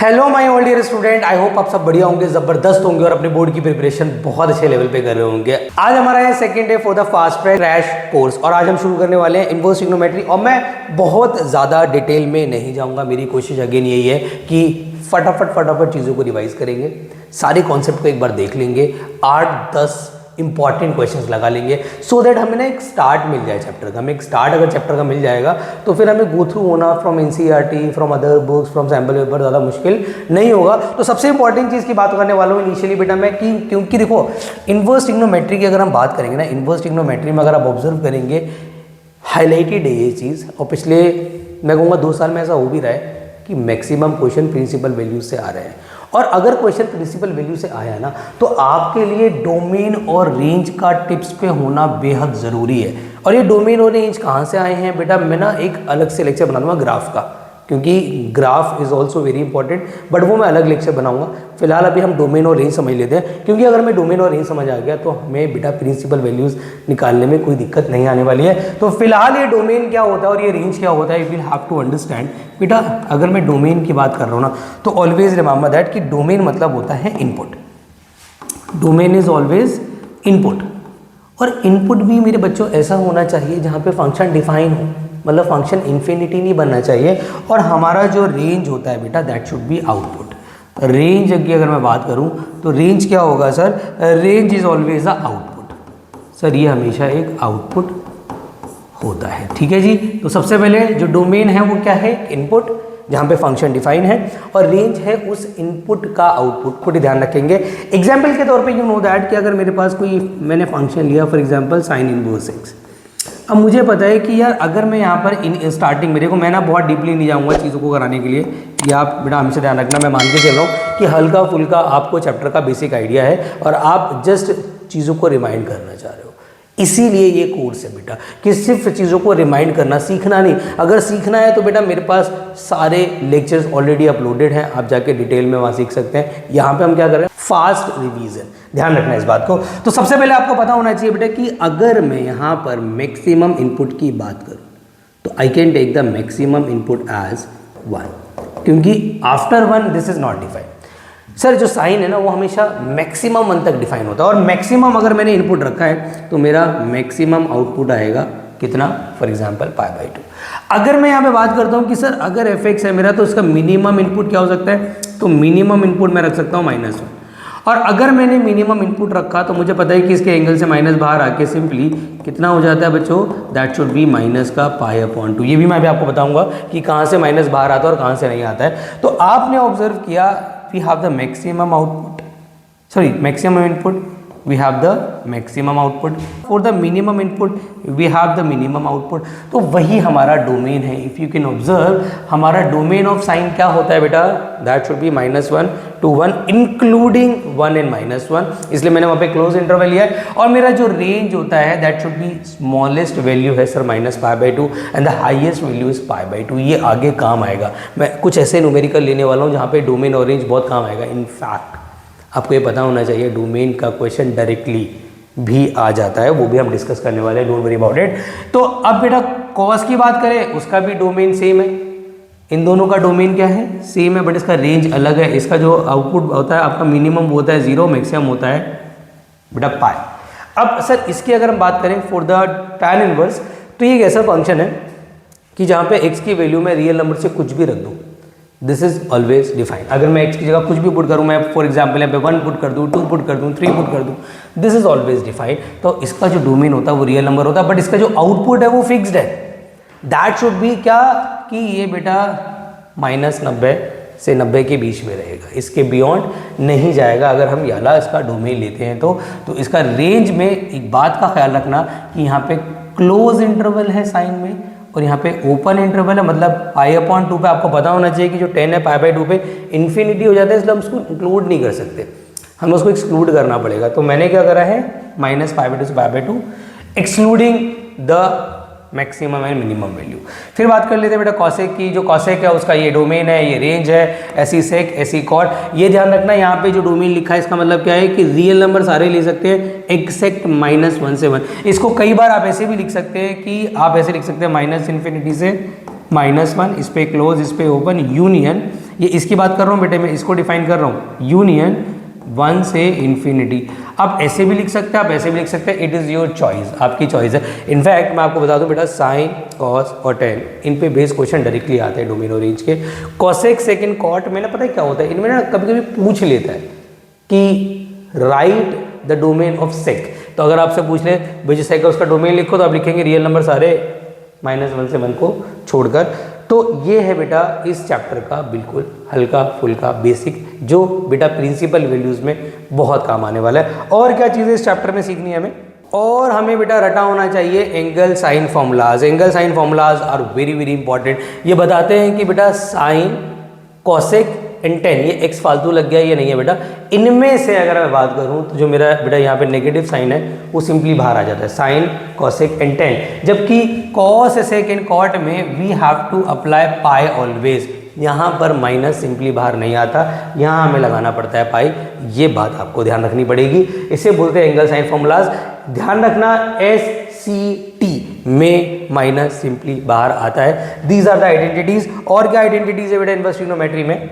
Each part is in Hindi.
Hello my old year student, I hope आप सब बढ़िया होंगे, जबरदस्त होंगे और अपने बोर्ड की प्रिपरेशन बहुत अच्छे लेवल पे कर रहे होंगे। आज हमारा है second day for the fast track crash course और आज हम शुरू करने वाले हैं इनवर्स ट्रिग्नोमेट्री। और मैं बहुत ज़्यादा डिटेल में नहीं जाऊँगा, मेरी कोशिश अगेन यही है कि फटाफट चीज़ों को रिवाइज करेंगे, सारे कॉन्सेप्ट को एक बार देख लेंगे, 8-10 इंपॉर्टेंट क्वेश्चंस लगा लेंगे सो दैट हमें ना एक स्टार्ट मिल जाए चैप्टर का। हमें एक स्टार्ट अगर चैप्टर का मिल जाएगा तो फिर हमें गो थ्रू होना from NCERT, from other books, from sample paper ज़्यादा मुश्किल नहीं होगा। तो सबसे इंपॉर्टेंट चीज़ की बात करने वाला हूँ इनिशियली बेटा मैं कि क्योंकि देखो इनवर्स ट्रिग्नोमेट्री की अगर हम बात करेंगे ना, इनवर्स ट्रिग्नोमेट्री में अगर आप ऑब्जर्व करेंगे हाईलाइटेड है ये चीज़, और पिछले मैं कहूँगा 2 साल में ऐसा हो भी रहा है कि मैक्सिमम क्वेश्चन प्रिंसिपल वैल्यूज से आ रहे हैं। और अगर क्वेश्चन प्रिंसिपल वैल्यू से आया ना तो आपके लिए डोमेन और रेंज का टिप्स पे होना बेहद ज़रूरी है। और ये डोमेन और रेंज कहाँ से आए हैं बेटा, मैं ना एक अलग से लेक्चर बना दूंगा ग्राफ का, क्योंकि graph is also very important, but वो मैं अलग लेक्चर बनाऊंगा। फिलहाल अभी हम डोमेन और रेंज समझ लेते हैं, क्योंकि अगर मैं डोमेन और रेंज समझ आ गया तो हमें बेटा प्रिंसिपल वैल्यूज़ निकालने में कोई दिक्कत नहीं आने वाली है। तो फिलहाल ये डोमेन क्या होता है और ये रेंज क्या होता है, you will have to understand बेटा। अगर मैं डोमेन की बात कर रहा हूँ ना तो ऑलवेज रिमेंबर दैट कि डोमेन मतलब होता है input. Domain is always input, और इनपुट भी मेरे बच्चों ऐसा होना चाहिए जहाँ पे फंक्शन डिफाइन हो, मतलब फंक्शन इन्फिनिटी नहीं बनना चाहिए। और हमारा जो रेंज होता है बेटा that should B output. Range की अगर मैं बात करूं तो रेंज क्या होगा sir, range is always a output. Sir ये हमेशा एक आउटपुट होता है, ठीक है जी। तो सबसे पहले जो डोमेन है वो क्या है, इनपुट, जहाँ पे फंक्शन डिफाइन है, और रेंज है उस इनपुट का आउटपुट को ध्यान रखेंगे। एग्जाम्पल के तौर पे यू नो दैट कि अगर मेरे पास कोई मैंने फंक्शन लिया for example sine inverse x. अब मुझे पता है कि यार अगर मैं यहाँ पर इन स्टार्टिंग में देखो, मैं ना बहुत डीपली नहीं जाऊँगा चीज़ों को कराने के लिए, कि आप बेटा हमसे ध्यान रखना, मैं मान के चल रहा हूँ कि हल्का फुल्का आपको चैप्टर का बेसिक आइडिया है और आप जस्ट चीज़ों को रिमाइंड करना चाह रहे हो। इसीलिए ये कोर्स है बेटा कि सिर्फ चीज़ों को रिमाइंड करना, सीखना नहीं। अगर सीखना है तो बेटा मेरे पास सारे लेक्चर्स ऑलरेडी अपलोडेड हैं, आप जाके डिटेल में वहाँ सीख सकते हैं। यहाँ पे हम क्या कर रहे हैं, फास्ट रिवीजन, ध्यान रखना इस बात को। तो सबसे पहले आपको पता होना चाहिए बेटा कि अगर मैं यहाँ पर मैक्सिमम इनपुट की बात करूँ तो I can take the maximum input as 1, क्योंकि after 1 this is not defined. Sir जो साइन है ना वो हमेशा मैक्सिमम 1 तक डिफाइन होता है, और मैक्सिमम अगर मैंने इनपुट रखा है तो मेरा मैक्सिमम आउटपुट आएगा कितना, फॉर एग्जांपल π/2। अगर मैं यहाँ पे बात करता हूँ कि सर अगर f(x) है मेरा तो उसका मिनिमम इनपुट क्या हो सकता है, तो मिनिमम इनपुट मैं रख सकता हूँ -1। और अगर मैंने मिनिमम इनपुट रखा तो मुझे पता है कि इसके एंगल से माइनस बाहर आके सिंपली कितना हो जाता है बच्चों, दैट शुड बी माइनस का π/2। ये भी मैं अभी आपको बताऊंगा कि कहाँ से माइनस बाहर आता है और कहाँ से नहीं आता है। तो आपने ऑब्जर्व किया we have the maximum output, sorry maximum input, we have the maximum output, for the minimum input we have the minimum output। तो वही हमारा डोमेन है। इफ़ यू कैन ऑब्जर्व हमारा डोमेन ऑफ साइन क्या होता है बेटा, that should B -1 to 1 including 1 and -1, इसलिए मैंने वहाँ पे क्लोज इंटरवल लिया है। और मेरा जो रेंज होता है that should be smallest value है sir -π/2 and the highest value is π/2। ये आगे काम आएगा, मैं कुछ ऐसे न्यूमेरिकल लेने वाला हूँ जहाँ पे डोमेन और रेंज बहुत काम आएगा। इनफैक्ट आपको ये पता होना चाहिए डोमेन का क्वेश्चन डायरेक्टली भी आ जाता है, वो भी हम डिस्कस करने वाले हैं, डोंट वरी अबाउट इट। तो अब बेटा कॉस की बात करें, उसका भी डोमेन सेम है, इन दोनों का डोमेन क्या है, सेम है, बट इसका रेंज अलग है। इसका जो आउटपुट होता है आपका मिनिमम होता है 0, मैक्सिमम होता है बेटा π। अब सर इसकी अगर हम बात करें फॉर द tan इनवर्स, तो ये एक ऐसा फंक्शन है कि जहाँ पे x की वैल्यू में रियल नंबर से कुछ भी रख दूँ, दिस इज ऑलवेज डिफाइंड। अगर मैं x की जगह कुछ भी पुट करूँ, मैं फॉर एग्जाम्पल यहाँ पे 1 पुट कर दूँ, 2 पुट कर दूँ, 3 पुट कर दूँ, दिस इज ऑलवेज डिफाइंड। तो इसका जो डोमेन होता है वो रियल नंबर होता है, बट इसका जो आउटपुट है वो फिक्स्ड है, दैट शुड बी क्या, कि ये बेटा -90 से 90 के बीच में रहेगा, इसके बियॉन्ड नहीं जाएगा। अगर हम याला इसका डोमेन लेते हैं तो इसका रेंज में एक बात का ख्याल रखना कि यहाँ पे क्लोज इंटरवल है साइन में और यहाँ पे ओपन इंटरवल है, मतलब π/2 पे आपको पता होना चाहिए कि जो 10 है π/2 पे इन्फिनिटी हो जाता है, इसलिए हम उसको इंक्लूड नहीं कर सकते, हमें उसको एक्सक्लूड करना पड़ेगा। तो मैंने क्या करा है, -π/2 से π/2 excluding the maximum and minimum value. फिर बात कर लेते हैं बेटा कॉसेक की। जो कॉसेक है उसका ये डोमेन है, ये रेंज है, ऐसी सेक ऐसी कॉट। ये ध्यान रखना यहाँ पे जो डोमेन लिखा है इसका मतलब क्या है कि रियल नंबर सारे ले सकते हैं एक्सेप्ट -1 से 1। इसको कई बार आप ऐसे भी लिख सकते हैं कि आप ऐसे लिख सकते हैं -∞ से -1, इस पे क्लोज, इस पे ओपन, यूनियन ये इसकी बात कर रहा हूँ बेटे, मैं इसको डिफाइन कर रहा हूँ, यूनियन 1 से इन्फिनिटी। आप ऐसे भी लिख सकते हैं, आप ऐसे भी लिख सकते हैं, इट इज़ योर चॉइस, आपकी चॉइस है। इनफैक्ट मैं आपको बता दूं बेटा, साइन, कॉस और टेन इन पे बेस क्वेश्चन डायरेक्टली आते हैं डोमेन और रेंज के। कॉसेक, सेकंड, कॉट में ना पता है क्या होता है, इनमें ना कभी कभी पूछ लेता है कि write the domain of sec. तो अगर आपसे पूछ ले भाई सेक है उसका डोमेन लिखो, तो आप लिखेंगे रियल नंबर सारे -1 से 1 को छोड़कर। तो ये है बेटा इस चैप्टर का बिल्कुल हल्का फुल्का बेसिक, जो बेटा प्रिंसिपल वैल्यूज में बहुत काम आने वाला है। और क्या चीज़ें इस चैप्टर में सीखनी है हमें, और हमें बेटा रटा होना चाहिए angle sine formulas. Angle sine formulas are very very important. ये बताते हैं कि बेटा साइन, कॉसेक एंड टेन, ये एक्स फालतू लग गया, ये नहीं है बेटा। इनमें से अगर मैं बात करूं तो जो मेरा बेटा यहाँ पे नेगेटिव साइन है वो सिंपली बाहर आ जाता है, साइन, कॉसेक एंड टेन। जबकि कॉस, सेक एंड कॉट में we have to apply pi always. यहाँ पर माइनस सिंपली बाहर नहीं आता, यहाँ हमें लगाना पड़ता है पाई। ये बात आपको ध्यान रखनी पड़ेगी। इसे बोलते हैं एंगल साइन फॉर्मूलाज। ध्यान रखना SCT में माइनस सिंपली बाहर आता है। These are the identities. और क्या आइडेंटिटीज है बेटा इनवर्स ट्रिग्नोमेट्री में?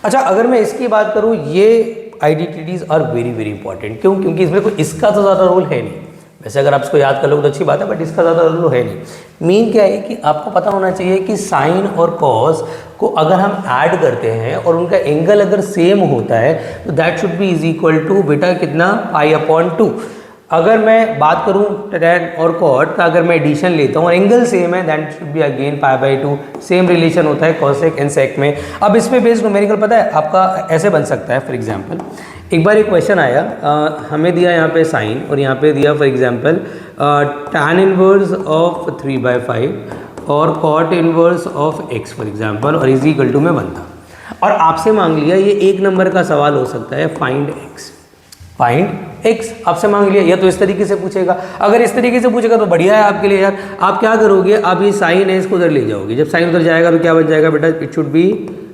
अच्छा, अगर मैं इसकी बात करूं, ये identities are very very important. क्यों? क्योंकि इसमें कोई इसका तो ज़्यादा रोल है नहीं। वैसे अगर आप इसको याद कर लोगे तो अच्छी बात है, बट इसका ज़्यादा रोल है नहीं। मेन क्या है कि आपको पता होना चाहिए कि साइन और कॉस को अगर हम ऐड करते हैं और उनका एंगल अगर सेम होता है तो that should be is equal to बेटा कितना, π/2। अगर मैं बात करूं टेन और कॉट का, अगर मैं एडिशन लेता हूं और एंगल सेम है, that should be again π/2। Same relation होता है कॉसेक एंड सेक में। अब इसमें बेस्ड न्यूमेरिकल पता है आपका ऐसे बन सकता है। फॉर एग्जांपल एक बार एक क्वेश्चन आया, हमें दिया यहाँ पे साइन और यहाँ पे दिया for example tan inverse of 3/5 और cot inverse of x for example, और इज इक्वल टू में 1 था। और आपसे मांग लिया, ये एक नंबर का सवाल हो सकता है, फाइंड x। फाइंड x आपसे मांग लिया, या तो इस तरीके से पूछेगा। अगर इस तरीके से पूछेगा तो बढ़िया है आपके लिए यार। आप क्या करोगे, आप ये साइन है इसको उधर ले जाओगे। जब साइन उधर जाएगा तो क्या बन जाएगा बेटा, इट शुड बी,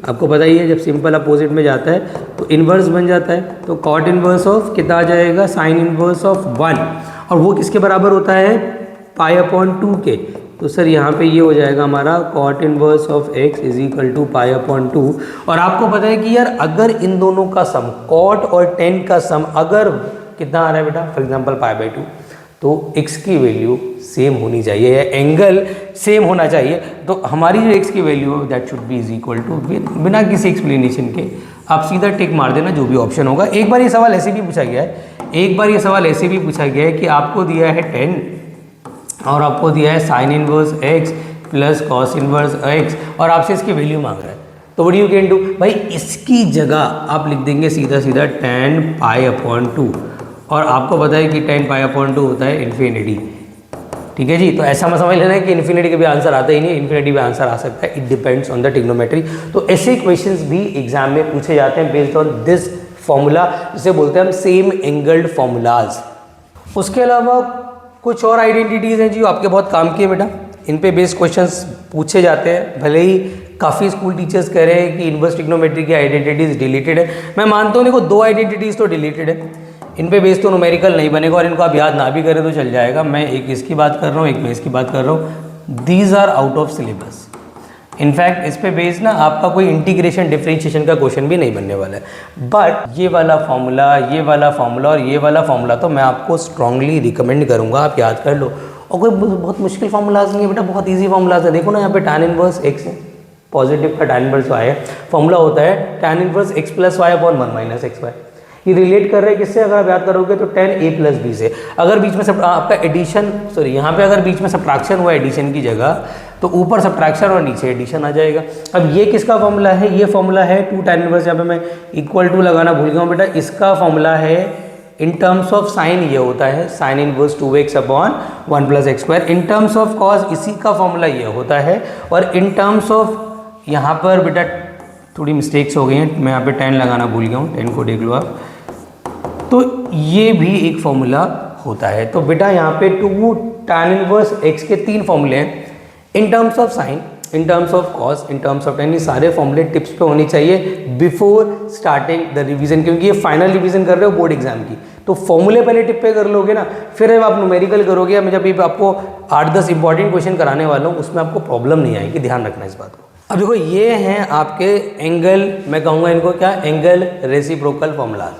आपको पता ही है जब सिंपल अपोजिट में जाता है तो इन्वर्स बन जाता है। तो कॉट इन्वर्स ऑफ कितना आ जाएगा, साइन इन्वर्स ऑफ 1, और वो किसके बराबर होता है, π/2 के। तो सर यहाँ पे ये हो जाएगा हमारा cot inverse of x is equal to π/2। और आपको पता है कि यार अगर इन दोनों का सम, कॉट और टेन का सम अगर कितना आ रहा है बेटा, फॉर एग्जांपल π/2, तो x की वैल्यू सेम होनी चाहिए या एंगल सेम होना चाहिए। तो हमारी जो x की वैल्यू है that should be is equal to, बिना किसी एक्सप्लेनेशन के आप सीधा टिक मार देना जो भी ऑप्शन होगा। एक बार ये सवाल ऐसे भी पूछा गया है, एक बार ये सवाल ऐसे भी पूछा गया है कि आपको दिया है 10 और आपको दिया है sine inverse x plus cos inverse x और आपसे इसकी वैल्यू मांग रहा है। तो व्हाट यू कैन डू, भाई इसकी जगह आप लिख देंगे सीधा सीधा tan π/2, और आपको पता है कि tan π/2 होता है इन्फिनिटी। ठीक है जी, तो ऐसा मत समझ लेना है कि इन्फिनिटी के भी आंसर आता ही नहीं, इन्फिनिटी भी आंसर आ सकता है। It depends on the trigonometry. तो ऐसे क्वेश्चंस भी एग्जाम में पूछे जाते हैं बेस्ड ऑन दिस फॉर्मूला, जिसे बोलते हैं हम सेम एंगल्ड फॉर्मूलाज। उसके अलावा कुछ और आइडेंटिटीज़ हैं जी आपके बहुत काम की है बेटा, इन पे बेस्ड क्वेश्चंस पूछे जाते हैं। भले ही काफ़ी स्कूल टीचर्स कह रहे हैं कि इनवर्स ट्रिग्नोमेट्री की आइडेंटिटीज डिलीटेड है, मैं मानता हूँ देखो 2 आइडेंटिटीज़ तो डिलीटेड है, इन पे बेस तो न्यूमेरिकल नहीं बनेगा और इनको आप याद ना भी करें तो चल जाएगा। मैं एक इसकी बात कर रहा हूँ, एक मैं इसकी बात कर रहा हूँ। These are out of syllabus. In fact इस पे बेस ना आपका कोई इंटीग्रेशन डिफरेंशिएशन का क्वेश्चन भी नहीं बनने वाला है। बट ये वाला फॉर्मूला, ये वाला फॉर्मूला और ये वाला फॉर्मूला तो मैं आपको स्ट्रांगली रिकमेंड करूँगा आप याद कर लो। और कोई बहुत मुश्किल फॉर्मूलाज नहीं है बेटा, बहुत ईजी फॉर्मूलाज है। देखो ना यहाँ पे tan इनवर्स x है, पॉजिटिव का tan इनवर्स y है, फॉर्मूला होता है tan inverse x plus y upon 1 minus xy। ये रिलेट कर रहे हैं किससे, अगर आप याद करोगे तो tan a प्लस b से। अगर बीच में सब आपका एडिशन, सॉरी यहाँ पे अगर बीच में सब्ट्रैक्शन हुआ एडिशन की जगह, तो ऊपर सब्ट्रैक्शन और नीचे एडिशन आ जाएगा। अब ये किसका फॉर्मूला है, ये फॉर्मूला है 2 tan इनवर्स, यहाँ पे मैं इक्वल टू लगाना भूल गया हूँ बेटा। इसका फॉर्मूला है इन टर्म्स ऑफ साइन ये होता है sine inverse 2x upon 1 plus x square. In terms of cos इसी का फॉर्मूला ये होता है। और इन टर्म्स ऑफ यहाँ पर बेटा थोड़ी मिस्टेक्स हो गई हैं, मैं यहाँ पे 10 लगाना भूल गया हूँ, 10 को देख लो आप। तो ये भी एक फॉर्मूला होता है। तो बेटा यहाँ पे 2 tan इनवर्स x के 3 फॉर्मूले हैं, इन terms of sign, in terms of cos, in terms of ten. ये सारे फॉर्मूले टिप्स पे होने चाहिए बिफोर स्टार्टिंग द रिवीजन, क्योंकि ये फाइनल रिवीजन कर रहे हो बोर्ड एग्जाम की। तो फॉर्मूले पहले टिप पे कर लोगे ना, फिर जब आप न्यूमेरिकल करोगे, मैं जब ये आपको 8-10 इंपॉर्टेंट क्वेश्चन कराने वाला हूँ उसमें आपको प्रॉब्लम नहीं आएगी, ध्यान रखना इस बात को। अब देखो ये हैं आपके एंगल, मैं कहूँगा इनको क्या, एंगल रेसिप्रोकल फॉर्मूलाज।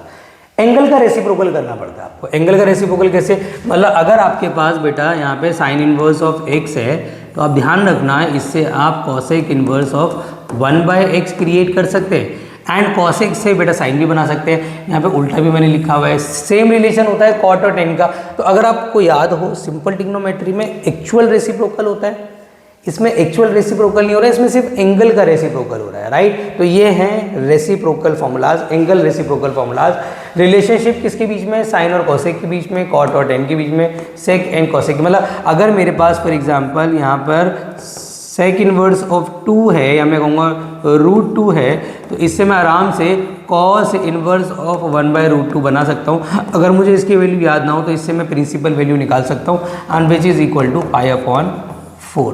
एंगल का रेसिप्रोकल करना पड़ता है आपको। एंगल का रेसिप्रोकल कैसे, मतलब अगर आपके पास बेटा यहाँ पे साइन इनवर्स ऑफ एक्स है तो आप ध्यान रखना इससे आप cosec inverse of 1/x create कर सकते हैं एंड कॉसेक से बेटा साइन भी बना सकते हैं। यहाँ पे उल्टा भी मैंने लिखा हुआ है। सेम रिलेशन होता है कॉट और टेन का। तो अगर आपको याद हो सिंपल ट्रिग्नोमेट्री में एक्चुअल रेसिप्रोकल होता है, इसमें एक्चुअल रेसिप्रोकल नहीं हो रहा है, इसमें सिर्फ एंगल का रेसिप्रोकल हो रहा है, राइट। तो ये हैं reciprocal formulas, angle reciprocal formulas. Relationship किसके बीच में, साइन और कॉसेक के बीच में, कॉट और टेन के बीच में, सेक एंड कॉसेक। मतलब अगर मेरे पास फॉर एग्जांपल यहाँ पर सेक इनवर्स ऑफ 2 है या मैं कहूँगा √2 है तो इससे मैं आराम से कॉस इनवर्स ऑफ 1/√2 बना सकता हूँ। अगर मुझे इसकी वैल्यू याद ना हो तो इससे मैं प्रिंसिपल वैल्यू निकाल सकता हूँ and which is equal to π/4।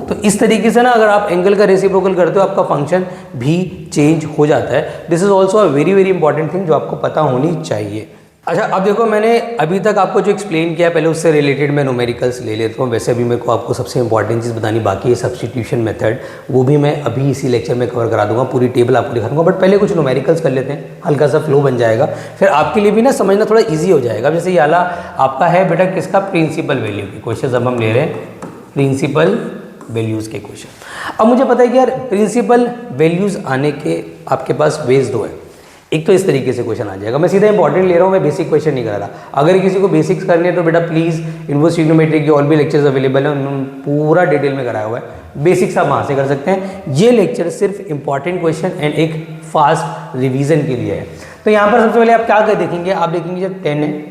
तो इस तरीके से ना अगर आप एंगल का रेसिप्रोकल करते हो आपका फंक्शन भी चेंज हो जाता है। This is also a very very important thing जो आपको पता होनी चाहिए। अच्छा, अब देखो मैंने अभी तक आपको जो एक्सप्लेन किया पहले उससे रिलेटेड मैं न्यूमेरिकल्स ले लेता हूँ। वैसे भी मेरे को आपको सबसे इंपॉर्टेंट चीज़ बतानी बाकी है सब्स्टिट्यूशन मेथड, वो भी मैं अभी इसी लेक्चर में कवर करा दूंगा, पूरी टेबल आपको दिखा दूंगा। बट पहले कुछ न्यूमेरिकल्स कर लेते हैं, हल्का सा फ्लो बन जाएगा, फिर आपके लिए भी ना समझना थोड़ा ईजी हो जाएगा। जैसे ये वाला आपका है बेटा किसका, प्रिंसिपल वैल्यू के क्वेश्चन अब हम ले रहे हैं, प्रिंसिपल वैल्यूज़ के क्वेश्चन। अब मुझे पता है कि यार प्रिंसिपल वैल्यूज़ आने के आपके पास वेज दो है। एक तो इस तरीके से क्वेश्चन आ जाएगा, मैं सीधा इंपॉर्टेंट ले रहा हूँ, मैं बेसिक क्वेश्चन नहीं कर रहा। अगर किसी को बेसिक्स करने हैं तो बेटा प्लीज़ इनवर्स ट्रिग्नोमेट्री की और भी लेक्चर्स अवेलेबल हैं, उन्होंने पूरा डिटेल में कराया हुआ है। बेसिक्स आप वहाँ से कर सकते हैं। ये लेक्चर सिर्फ इंपॉर्टेंट क्वेश्चन एंड एक फास्ट रिविजन के लिए है। तो यहाँ पर सबसे पहले आप क्या कर देखेंगे, आप देखेंगे जब 10 है,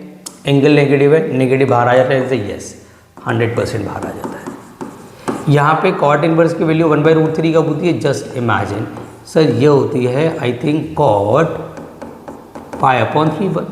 एंगल नेगेटिव है, नेगेटिव बाहर आ जाता है, जैसे यस 100% बाहर आ जाता है। यहाँ पे कॉट इनवर्स की वैल्यू 1/√3 कब होती है, जस्ट इमेजिन सर ये होती है आई थिंक कॉट π/3।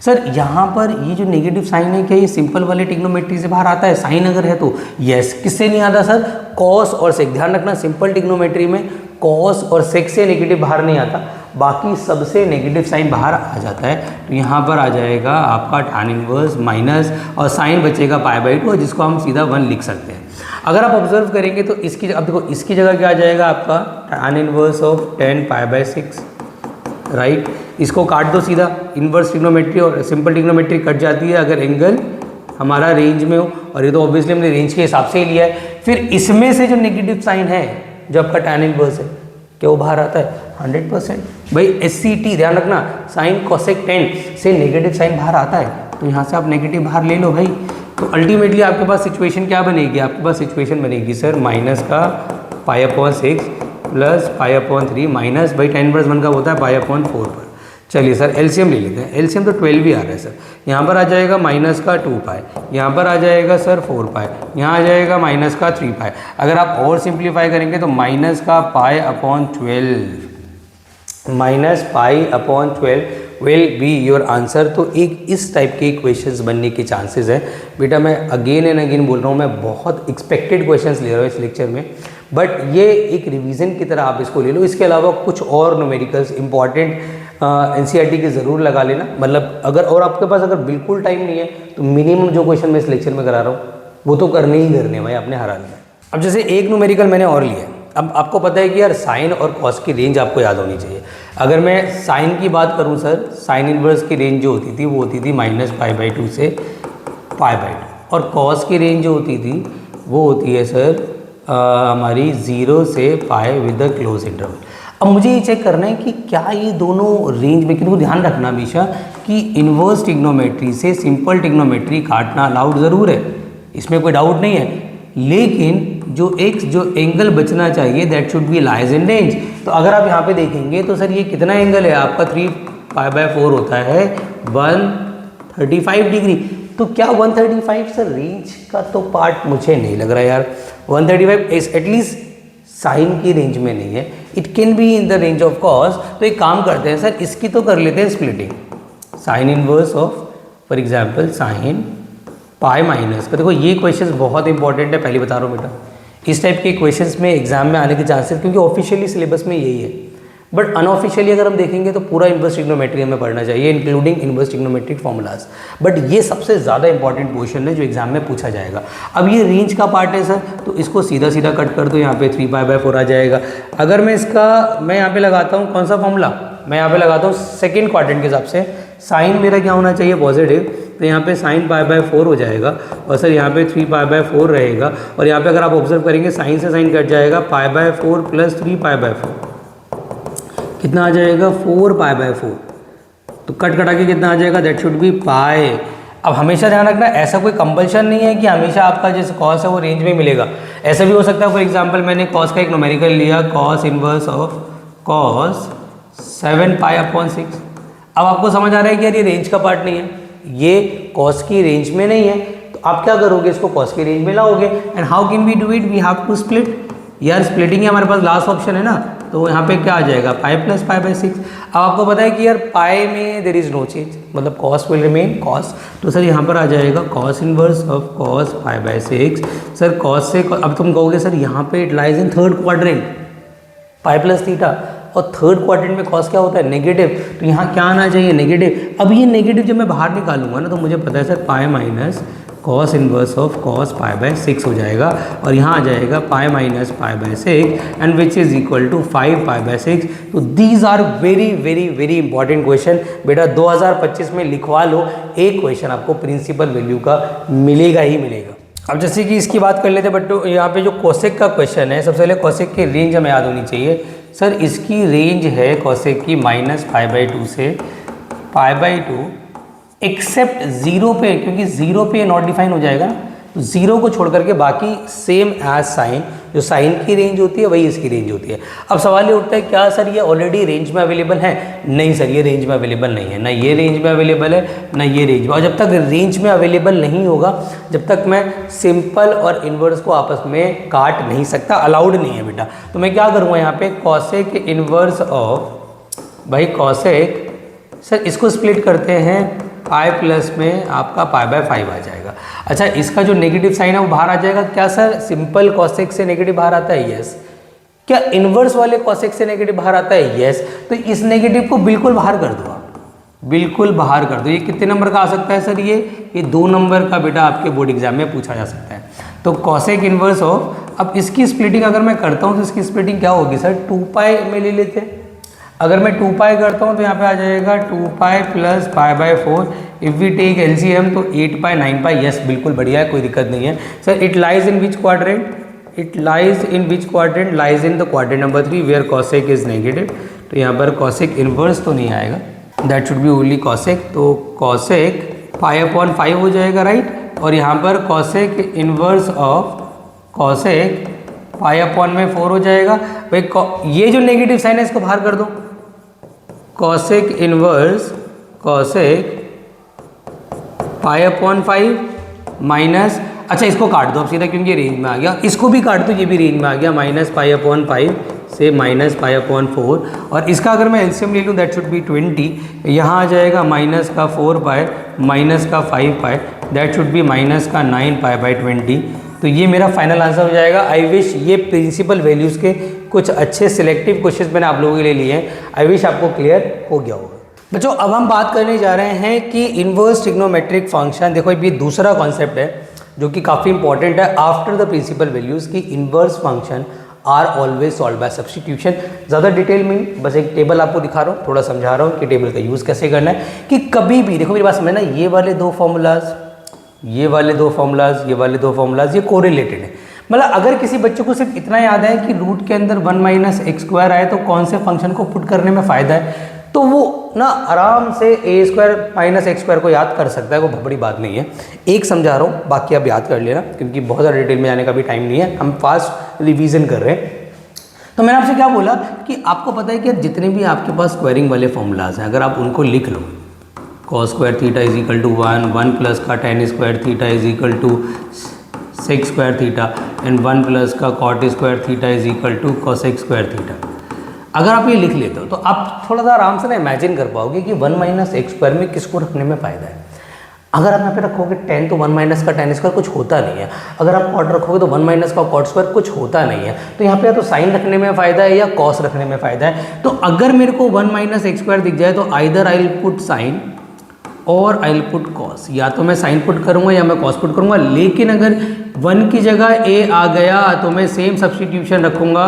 सर यहाँ पर ये जो नेगेटिव साइन है क्या ये सिंपल वाले ट्रिग्नोमेट्री से बाहर आता है, साइन अगर है तो यस। किससे नहीं आता सर, कॉस और सेक। ध्यान रखना सिंपल ट्रिग्नोमेट्री में कॉस और सेक से नेगेटिव बाहर नहीं आता, बाकी सबसे नेगेटिव साइन बाहर आ जाता है। तो यहाँ पर आ जाएगा आपका tan इनवर्स माइनस और साइन बचेगा π/2 जिसको हम सीधा 1 लिख सकते हैं। अगर आप ऑब्जर्व करेंगे तो इसकी, अब देखो इसकी जगह क्या आ जाएगा आपका tan इनवर्स ऑफ 10 π/6, राइट। इसको काट दो सीधा, इनवर्स ट्रिग्नोमेट्री और सिंपल ट्रिग्नोमेट्री कट जाती है अगर एंगल हमारा रेंज में हो, और ये तो ऑब्वियसली हमने रेंज के हिसाब से ही लिया है। फिर इसमें से जो नेगेटिव साइन है जो आपका tan इनवर्स है क्या वो बाहर आता है 100%। भाई SCT ध्यान रखना, साइन कोसेक 10 से नेगेटिव साइन बाहर आता है, तो यहाँ से आप नेगेटिव बाहर ले लो भाई। तो अल्टीमेटली आपके पास सिचुएशन क्या बनेगी, आपके पास सिचुएशन बनेगी सर माइनस का π/6 प्लस π/3 माइनस भाई tan इनवर्स 1 का होता है π/4 पर। चलिए सर एलसीएम ले लेते हैं, एलसीएम तो 12 भी आ रहा है सर। यहाँ पर आ जाएगा माइनस का 2π, यहाँ पर आ जाएगा सर 4π, यहाँ आ जाएगा माइनस का 3π। अगर आप और सिंप्लीफाई करेंगे तो माइनस का π/12 minus π/12 will be your answer. तो एक इस टाइप के क्वेश्चंस बनने के चांसेस है बेटा। मैं अगेन एंड अगेन बोल रहा हूँ, मैं बहुत एक्सपेक्टेड क्वेश्चंस ले रहा हूँ इस लेक्चर में, बट ये एक रिवीजन की तरह आप इसको ले लो। इसके अलावा कुछ और न्यूमेरिकल्स इंपॉर्टेंट NCERT के ज़रूर लगा लेना। मतलब अगर और आपके पास अगर बिल्कुल टाइम नहीं है तो मिनिमम जो क्वेश्चन मैं इस लेक्चर में करा रहा हूँ वो तो करने ही करने भाई अपने हर हाल में। अब जैसे एक न्यूमेरिकल मैंने और लिया, अब आपको पता है कि यार साइन और कॉस की रेंज आपको याद होनी चाहिए। अगर मैं साइन की बात करूँ सर, साइन इनवर्स की रेंज जो होती थी वो होती थी -π/2 से π/2, और कॉस की रेंज जो होती थी वो होती है सर हमारी 0 से π विद द क्लोज इंटरवल। अब मुझे ये चेक करना है कि क्या ये दोनों रेंज में, क्योंकि ध्यान रखना हमेशा कि इन्वर्स ट्रिग्नोमेट्री से सिंपल ट्रिग्नोमेट्री काटना अलाउड ज़रूर है, इसमें कोई डाउट नहीं है, लेकिन जो एंगल बचना चाहिए that should B lies in range. तो अगर आप यहाँ पे देखेंगे तो सर ये कितना एंगल है आपका 3π/4 होता है 135 डिग्री। तो क्या 135 सर रेंज का तो पार्ट मुझे नहीं लग रहा यार। 135 इज एटलीस्ट साइन की रेंज में नहीं है, it can be in the range of cos. तो एक काम करते हैं सर, इसकी तो कर लेते हैं splitting, sign inverse of for example sine pi minus का। देखो ये क्वेश्चंस बहुत इंपॉर्टेंट है, पहले बता रहा हूँ बेटा। इस टाइप के क्वेश्चंस में एग्जाम में आने के चांसेस, क्योंकि ऑफिशियली सिलेबस में यही है, बट अनऑफिशियली अगर हम देखेंगे तो पूरा इन्वर्स ट्रिग्नोमेट्री हमें पढ़ना चाहिए, including inverse trigonometric formulas. But ये सबसे ज़्यादा इंपॉर्टेंट क्वेश्चन है जो एग्जाम में पूछा जाएगा। अब ये रेंज का पार्ट है सर, तो इसको सीधा सीधा कट कर दो, यहाँ पे 3π/4 आ जाएगा। अगर मैं यहाँ पे लगाता हूँ कौन सा फॉर्मूला, मैं यहाँ पे लगाता हूँ सेकेंड क्वाड्रेंट के हिसाब से, साइन मेरा क्या होना चाहिए पॉजिटिव, तो यहाँ पे साइन π/4 हो जाएगा और सर यहाँ पे 3π/4 रहेगा। और यहाँ पे अगर आप ऑब्जर्व करेंगे साइन से साइन कट जाएगा, π/4 प्लस 3π/4 कितना आ जाएगा 4π/4, तो कट कटा के कितना आ जाएगा, दैट शुड बी पाई। अब हमेशा ध्यान रखना, ऐसा कोई कंपल्शन नहीं है कि हमेशा आपका जैसे कॉस है वो रेंज में मिलेगा। ऐसा भी हो सकता है, फॉर एग्जांपल मैंने कॉस का एक न्यूमेरिकल लिया, कॉस इनवर्स ऑफ कॉस 7π/6। अब आपको समझ आ रहा है कि यार ये रेंज का पार्ट नहीं है, ये कॉस की रेंज में नहीं है, तो आप क्या करोगे, इसको कॉस की रेंज में लाओगे। And how can we do it, we have to split. यार स्प्लिटिंग ही हमारे पास लास्ट ऑप्शन है ना, तो यहाँ पे क्या आ जाएगा पाई प्लस π/6। अब आपको पता है कि यार पाई में देर इज नो चेंज, मतलब कॉस विल रिमेन कॉस, तो सर यहाँ पर आ जाएगा cos inverse of cos π/6। Sir cos से अब तुम कहोगे सर यहाँ पे it lies in third quadrant pi plus theta, और थर्ड क्वाड्रेंट में कॉस क्या होता है नेगेटिव, तो यहाँ क्या आना चाहिए नेगेटिव। अब ये नेगेटिव जब मैं बाहर निकालूंगा ना, तो मुझे पता है sir pi minus cos inverse of cos π/6 हो जाएगा, और यहाँ आ जाएगा pi minus π/6 and which is equal to 5π/6। तो these are very very very important question, बेटा 2025 में लिखवा लो, एक क्वेश्चन आपको प्रिंसिपल वैल्यू का मिलेगा ही मिलेगा। अब जैसे कि इसकी बात कर लेते हैं, बट यहाँ पे जो कोसेक का क्वेश्चन है, सबसे पहले कोसेक की रेंज हमें याद होनी चाहिए। सर इसकी रेंज है कोसेक की -π/2 से π/2 एक्सेप्ट 0 पे, क्योंकि 0 पे नॉट डिफाइन हो जाएगा ना, तो 0 को छोड़ करके बाकी सेम एज साइन, जो साइन की रेंज होती है वही इसकी रेंज होती है। अब सवाल ये उठता है क्या सर ये ऑलरेडी रेंज में अवेलेबल है? नहीं सर, ये रेंज में अवेलेबल नहीं है, ना ये रेंज में अवेलेबल है ना ये रेंज में। और जब तक रेंज में अवेलेबल नहीं होगा, जब तक मैं सिंपल और इन्वर्स को आपस में काट नहीं सकता, अलाउड नहीं है बेटा। तो मैं क्या करूँगा यहाँ पे कॉसेक इन्वर्स ऑफ, भाई कॉसेक, सर इसको स्प्लिट करते हैं, पाई प्लस में आपका π/5 आ जाएगा। अच्छा इसका जो नेगेटिव साइन है वो बाहर आ जाएगा। क्या सर सिंपल कॉसेक से नेगेटिव बाहर आता है? यस। क्या इन्वर्स वाले कॉसेक से नेगेटिव बाहर आता है? यस। तो इस नेगेटिव को बिल्कुल बाहर कर दो आप, बिल्कुल बाहर कर दो। ये कितने नंबर का आ सकता है सर? ये 2 नंबर का बेटा आपके बोर्ड एग्जाम में पूछा जा सकता है। तो कॉसेक इन्वर्स ऑफ, अब इसकी स्प्लिटिंग अगर मैं करता हूँ तो इसकी स्प्लिटिंग क्या होगी सर? 2π में ले लेते हैं। अगर मैं 2π करता हूँ तो यहाँ पे आ जाएगा 2π plus π/4। If we take LCM तो 8π 9π। यस बिल्कुल बढ़िया है, कोई दिक्कत नहीं है। Sir it lies in which quadrant? It lies in which quadrant? Lies in the quadrant number 3 where cosec is negative. तो यहाँ पर कॉसेक इन्वर्स तो नहीं आएगा, that should be only cosec. तो कॉसेक π/5 हो जाएगा, राइट। और यहाँ पर कॉसेक इन्वर्स ऑफ कॉसेक π/4 हो जाएगा। भाई ये जो नेगेटिव साइन है इसको बाहर कर दो, कॉसेक इन्वर्स कॉसेक π/5 माइनस, अच्छा इसको काट दो अब सीधा क्योंकि ये रेंज में आ गया, इसको भी काट दो, ये भी रेंज में आ गया, -π/5 से -π/4। और इसका अगर मैं एलसीएम ले लूँ दैट शुड बी 20। यहाँ आ जाएगा -4π -5π, दैट शुड बी -9π/20। तो ये मेरा फाइनल आंसर हो जाएगा। आई विश ये प्रिंसिपल वैल्यूज़ के कुछ अच्छे सिलेक्टिव क्वेश्चंस मैंने आप लोगों के लिए लिए हैं, आई विश आपको क्लियर हो गया होगा। बच्चों अब हम बात करने जा रहे हैं कि इन्वर्स ट्रिग्नोमेट्रिक फंक्शन। देखो ये दूसरा कॉन्सेप्ट है जो कि काफ़ी इंपॉर्टेंट है आफ्टर द प्रिंसिपल वैल्यूज़ की inverse function are always solve by substitution. ज़्यादा डिटेल में बस एक टेबल आपको दिखा रहा हूँ, थोड़ा समझा रहा हूँ कि टेबल का यूज़ कैसे करना है। कि कभी भी देखो मेरी बात समझना, ये वाले 2 फॉर्मूलाज, ये वाले 2 फॉर्मूलाज, ये वाले 2 फॉर्मूलाज, ये कोरिलेटेड है। मतलब अगर किसी बच्चे को सिर्फ इतना याद है कि रूट के अंदर 1 - x² आए तो कौन से फंक्शन को पुट करने में फ़ायदा है, तो वो ना आराम से a² - x² को याद कर सकता है, वो बहुत बड़ी बात नहीं है। एक समझा रहा हूँ, बाकी आप याद कर लेना क्योंकि बहुत ज़्यादा डिटेल में जाने का भी टाइम नहीं है, हम फास्ट रिवीजन कर रहे हैं। तो मैंने आपसे क्या बोला कि आपको पता है कि जितने भी आपके पास स्क्वायरिंग वाले फॉर्मूलाज हैं, अगर आप उनको लिख लो, cos² theta is equal to 1 plus का tan² theta is equal to sec² theta and 1 plus का cot² theta is equal to cosec² theta. अगर आप ये लिख लेते हो तो आप थोड़ा सा आराम से ना इमेजिन कर पाओगे कि 1 - x² में किसको रखने में फ़ायदा है। अगर आप यहाँ पे रखोगे टेन तो 1 माइनस का टेन स्क्वायर कुछ होता नहीं है, अगर आप कॉट रखोगे तो 1 माइनस का कॉट स्क्वायर कुछ होता नहीं है। तो यहाँ पे या तो साइन रखने में फ़ायदा है या कॉस रखने में फ़ायदा है। तो अगर मेरे को 1 माइनस एक्स स्क्वायर दिख जाए तो either I will put sine और आई विल पुट कॉस, या तो मैं साइन पुट करूँगा या मैं कॉस पुट करूँगा। लेकिन अगर 1 की जगह a आ गया तो मैं सेम सब्सटीट्यूशन रखूँगा,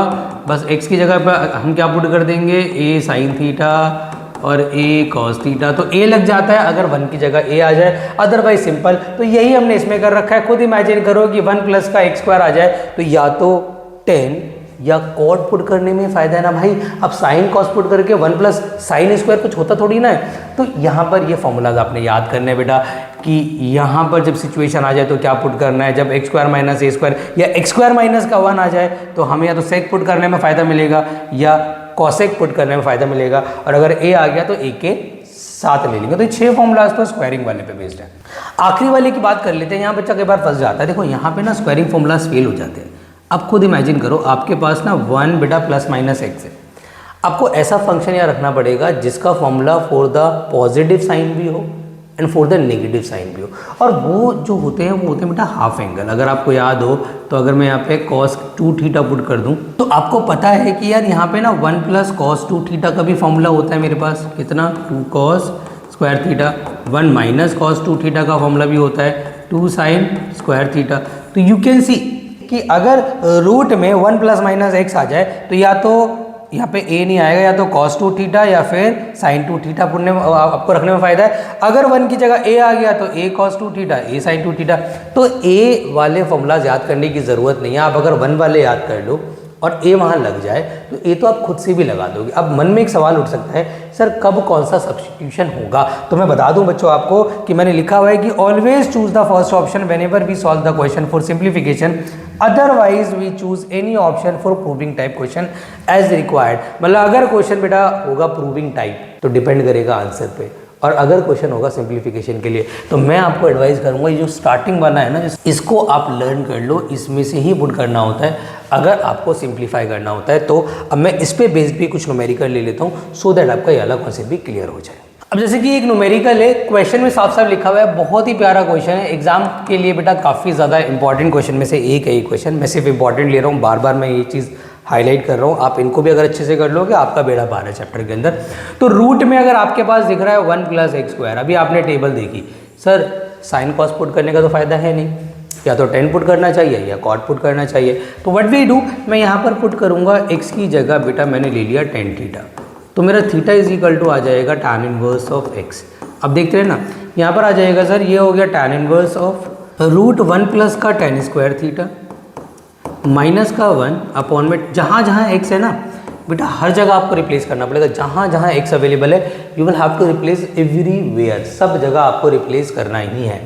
बस x की जगह पर हम क्या पुट कर देंगे, a साइन थीटा और a cos थीटा। तो a लग जाता है अगर 1 की जगह a आ जाए, अदरवाइज सिंपल। तो यही हमने इसमें कर रखा है। खुद इमेजिन करो कि 1 प्लस का एक्स स्क्वायर आ जाए तो या तो 10 या कॉट पुट करने में फ़ायदा है ना भाई। अब साइन कॉस पुट करके 1 प्लस साइन स्क्वायर कुछ होता थोड़ी ना है। तो यहाँ पर ये फॉर्मूलाज आपने याद करने हैं बेटा कि यहाँ पर जब सिचुएशन आ जाए तो क्या पुट करना है। जब एक्स स्क्वायर माइनस ए स्क्वायर या एक्स स्क्वायर माइनस का 1 आ जाए तो हमें या तो सेक पुट करने में फ़ायदा मिलेगा या कॉसेक पुट करने में फ़ायदा मिलेगा। और अगर ए आ गया तो ए के साथ ले लेंगे। तो ये 6 फॉर्मूलाज तो स्क्वायरिंग वाले पे बेस्ड है। आखिरी वाले की बात कर लेते हैं। यहाँ बच्चा कई बार फंस जाता है। देखो यहाँ पे ना स्क्वायरिंग फॉर्मूलाज फेल हो जाते हैं। अब खुद इमेजिन करो आपके पास ना 1 बेटा प्लस माइनस एक्स है। आपको ऐसा फंक्शन यहाँ रखना पड़ेगा जिसका formula for the positive sign भी हो and for the negative sign भी हो। और वो जो होते हैं वो होते हैं बेटा हाफ एंगल। अगर आपको याद हो तो अगर मैं यहाँ पे cos 2 थीटा पुट कर दूँ तो आपको पता है कि यार यहाँ पे ना 1 प्लस cos 2 थीटा का भी फॉर्मूला होता है मेरे पास। कितना, 2 cos square theta. 1 minus cos 2 theta का फॉर्मूला भी होता है 2 साइन स्क्वायर थीटा। तो यू कैन सी कि अगर रूट में 1 प्लस माइनस एक्स आ जाए तो या तो यहाँ पे a नहीं आएगा, या तो cos 2 थीटा या फिर sin 2 थीटा पुण्य आपको रखने में फ़ायदा है। अगर 1 की जगह a आ गया तो a cos 2 theta a sin 2 theta. तो a वाले फॉर्मूलाज याद करने की ज़रूरत नहीं है। आप अगर 1 वाले याद कर लो और a वहाँ लग जाए तो a तो आप खुद से भी लगा दोगे। अब मन में एक सवाल उठ सकता है, सर कब कौन सा सब्स्टिट्यूशन होगा। तो मैं बता दूं बच्चों आपको कि मैंने लिखा हुआ है कि always choose the first option whenever we solve the question for simplification, otherwise we choose any option for proving type question as required. मतलब अगर क्वेश्चन बेटा होगा प्रूविंग टाइप तो डिपेंड करेगा आंसर पे, और अगर क्वेश्चन होगा सिंप्लीफिकेशन के लिए तो मैं आपको एडवाइस करूंगा ये जो स्टार्टिंग वाला है ना इसको आप लर्न कर लो। इसमें से ही पुट करना होता है अगर आपको सिंप्लीफाई करना होता है। तो अब मैं इस पे बेस्ड भी कुछ न्यूमेरिकल ले लेता हूँ सो दैट आपका ये वाला कॉन्सेप्ट भी क्लियर हो जाए। अब जैसे कि एक न्यूमेरिकल है, क्वेश्चन में साफ साफ लिखा हुआ है, बहुत ही प्यारा क्वेश्चन है। एग्जाम के लिए बेटा काफ़ी ज़्यादा इंपॉर्टेंट क्वेश्चन में से एक है ये क्वेश्चन। मैं सिर्फ इंपॉर्टेंट ले रहा हूँ, बार बार मैं ये चीज़ हाईलाइट कर रहा हूँ। आप इनको भी अगर अच्छे से कर लोगे आपका बेड़ा पार है चैप्टर के अंदर। तो रूट में अगर आपके पास दिख रहा है 1 प्लस एक्स स्क्वायर, अभी आपने टेबल देखी, सर साइन कॉस पुट करने का तो फायदा है नहीं, या तो 10 पुट करना चाहिए या कॉट पुट करना चाहिए। तो व्हाट वी डू, मैं यहाँ पर पुट करूँगा एक्स की जगह बेटा मैंने ले लिया tan थीटा, तो मेरा थीटा इज इक्वल टू आ जाएगा tan इनवर्स ऑफ एक्स। अब देखते हैं ना यहाँ पर आ जाएगा सर ये हो गया tan inverse of root 1 plus का tan स्क्वायर थीटा माइनस का 1 अपॉन में जहाँ जहाँ एक्स है ना बेटा हर जगह आपको रिप्लेस करना पड़ेगा। जहाँ जहाँ एक्स अवेलेबल है you will have to replace everywhere, सब जगह आपको रिप्लेस करना ही है।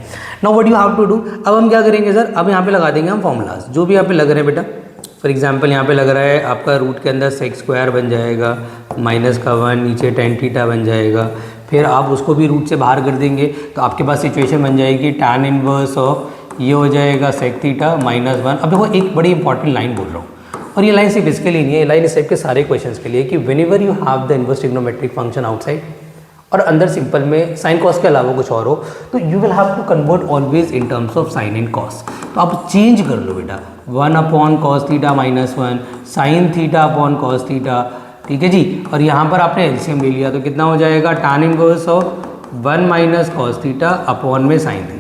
Now what you have to do, अब हम क्या करेंगे सर, अब यहाँ पे लगा देंगे हम फॉर्मूलाज जो भी यहाँ पे लग रहे हैं बेटा। फॉर एग्जाम्पल यहाँ पे लग रहा है आपका रूट के अंदर सेक्स स्क्वायर बन जाएगा, माइनस का 1 नीचे tan थीटा बन जाएगा, फिर आप उसको भी रूट से बाहर कर देंगे तो आपके पास सिचुएशन बन जाएगी tan इनवर्स ऑफ ये हो जाएगा सेक थीटा माइनस 1। अब देखो एक बड़ी इंपॉर्टेंट लाइन बोल रहा हूँ, और ये लाइन सिर्फ इसके लिए नहीं है, ये लाइन इस टाइप के सारे क्वेश्चंस के लिए कि whenever you have the inverse trigonometric function outside और अंदर सिंपल में साइन कॉस के अलावा कुछ और हो तो you will have to convert always in terms of sine and cos. तो आप चेंज कर लो बेटा 1 upon cos theta minus 1 sine theta upon cos theta, ठीक है जी। और यहाँ पर आपने एलसीएम ले लिया तो कितना हो जाएगा tan inverse of 1 minus cos theta upon में sine theta.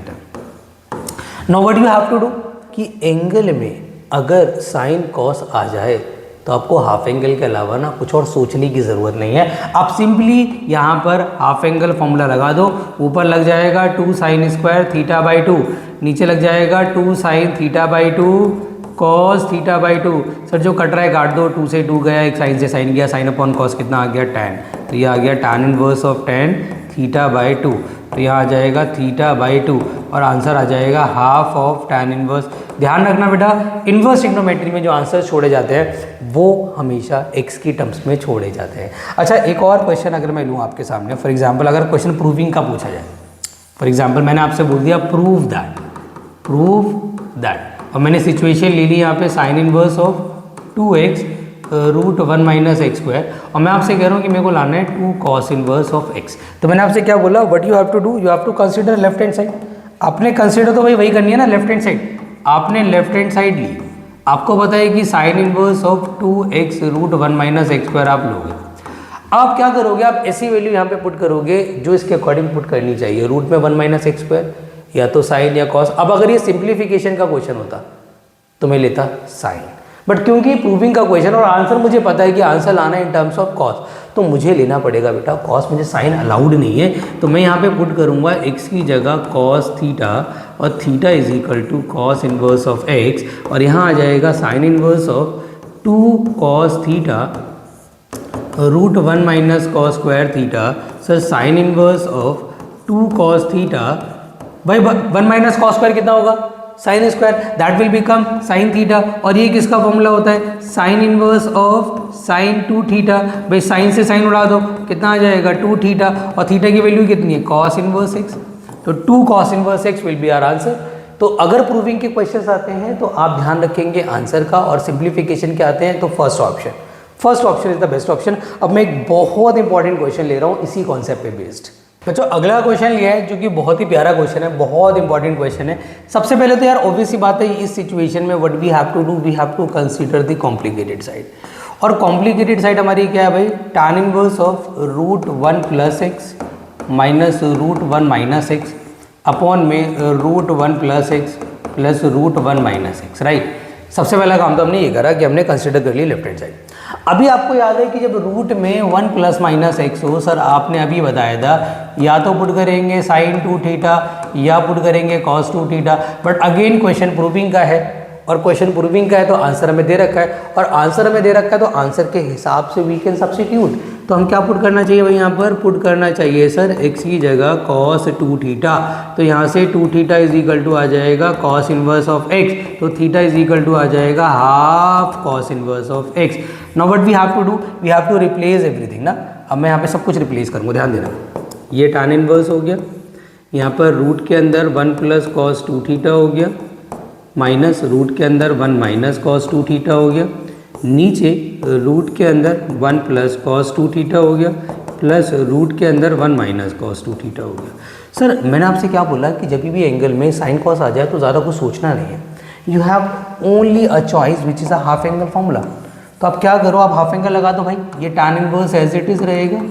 Now what you have to do कि एंगल में अगर साइन कॉस आ जाए तो आपको हाफ एंगल के अलावा ना कुछ और सोचने की ज़रूरत नहीं है। आप सिंपली यहाँ पर हाफ एंगल फॉर्मूला लगा दो, ऊपर लग जाएगा 2 साइन स्क्वायर थीटा बाई 2, नीचे लग जाएगा 2 sine theta by 2 cos theta by 2। Sir जो कट रहा है काट दो, 2 से 2 गया, एक साइन से साइन गया, साइन अपॉन कॉस कितना आ गया tan, तो ये आ गया tan inverse of tan theta by 2, तो यहाँ आ जाएगा थीटा बाई 2 और आंसर आ जाएगा हाफ ऑफ tan इनवर्स। ध्यान रखना बेटा इनवर्स ट्रिग्नोमेट्री में जो आंसर छोड़े जाते हैं वो हमेशा x की टर्म्स में छोड़े जाते हैं। अच्छा एक और क्वेश्चन अगर मैं लूँ आपके सामने, फॉर एग्जाम्पल अगर क्वेश्चन प्रूविंग का पूछा जाए, फॉर एग्जाम्पल मैंने आपसे बोल दिया प्रूव दैट, और मैंने सिचुएशन ले ली यहाँ पे sine inverse of 2x root 1 minus x square, और मैं आपसे कह रहा हूँ कि मेरे को लाना है 2 कॉस इनवर्स ऑफ x। तो मैंने आपसे क्या बोला, what you have to do, you have to consider left hand side. आपने कंसिडर तो भाई वही करनी है ना, लेफ्ट हैंड साइड। आपने लेफ्ट हैंड साइड ली, आपको पता है कि sine inverse of 2x root 1 minus x square आप लोगे। आप क्या करोगे, आप ऐसी वैल्यू यहाँ पे पुट करोगे जो इसके अकॉर्डिंग पुट करनी चाहिए, रूट में 1 माइनस एक्स स्क्वायर या तो साइन या कॉस। अब अगर ये सिंप्लीफिकेशन का क्वेश्चन होता तो मैं लेता साइन, बट क्योंकि प्रूविंग का क्वेश्चन और आंसर मुझे पता है कि आंसर लाना है इन टर्म्स ऑफ कॉस, तो मुझे लेना पड़ेगा बेटा कॉस, मुझे साइन अलाउड नहीं है। तो मैं यहाँ पे पुट करूँगा x की जगह कॉस थीटा और theta is equal to cos inverse of x, और यहाँ आ जाएगा sine inverse of 2 cos theta root 1 minus cos square theta. Sir sine inverse of 2 cos theta, भाई 1 माइनस कॉस स्क्वायर कितना होगा, sine square, that will become sine theta. और ये किसका फॉर्मूला होता है, sine inverse of sine 2 theta. भाई साइन से साइन उड़ा दो, कितना आ जाएगा 2 थीटा, और थीटा की वैल्यू कितनी है, कॉस इनवर्स एक्स, तो 2 cos inverse x will be our answer. तो अगर प्रूविंग के क्वेश्चंस आते हैं तो आप ध्यान रखेंगे आंसर का, और सिंप्लीफिकेशन के आते हैं तो first option is the best option. अब मैं एक बहुत इंपॉर्टेंट क्वेश्चन ले रहा हूँ इसी कॉन्सेप्ट पे बेस्ड। बच्चों अगला क्वेश्चन लिया है जो कि बहुत ही प्यारा क्वेश्चन है, बहुत इंपॉर्टेंट क्वेश्चन है। सबसे पहले तो यार ऑब्वियस सी बात है, इस सिचुएशन में what we have to do, we have to consider the complicated side. और कॉम्प्लिकेटेड साइड हमारी क्या है भाई, tan inverse of root 1 plus x minus root 1 minus x upon में root 1 plus x plus root 1 minus x, right. सबसे पहला काम तो हमने ये करा कि हमने कंसिडर कर लिया लेफ्ट हैंड साइड। अभी आपको याद है कि जब रूट में 1 प्लस माइनस एक्स हो, सर आपने अभी बताया था या तो पुट करेंगे साइन 2 थीटा या पुट करेंगे cos 2 theta, but again question proving का है, और क्वेश्चन प्रूविंग का है तो आंसर हमें दे रखा है, और आंसर हमें दे रखा है तो आंसर के हिसाब से वी कैन सब्स्टिट्यूट। तो हम क्या पुट करना चाहिए भाई, यहाँ पर पुट करना चाहिए सर x की जगह cos 2 थीटा। तो यहाँ से 2 थीटा इज इक्वल टू आ जाएगा cos इनवर्स ऑफ x, तो थीटा इज इक्वल टू आ जाएगा half cos inverse of x। Now what we have to do, we have to replace everything ना। अब मैं यहाँ पे सब कुछ रिप्लेस करूँगा, ध्यान देना। ये tan इनवर्स हो गया, यहाँ पर रूट के अंदर 1 प्लस कॉस 2 थीटा हो गया, माइनस रूट के अंदर 1 माइनस कॉस 2 थीटा हो गया, नीचे रूट के अंदर 1 प्लस कॉस 2 थीटा हो गया, प्लस रूट के अंदर 1 माइनस कॉस 2 थीटा हो गया। सर मैंने आपसे क्या बोला कि जब भी एंगल में साइन कॉस आ जाए तो ज़्यादा कुछ सोचना नहीं है, you have only a choice which is a half angle formula. तो आप क्या करो, आप हाफ एंगल लगा दो भाई, ये tan inverse as it is रहेगा।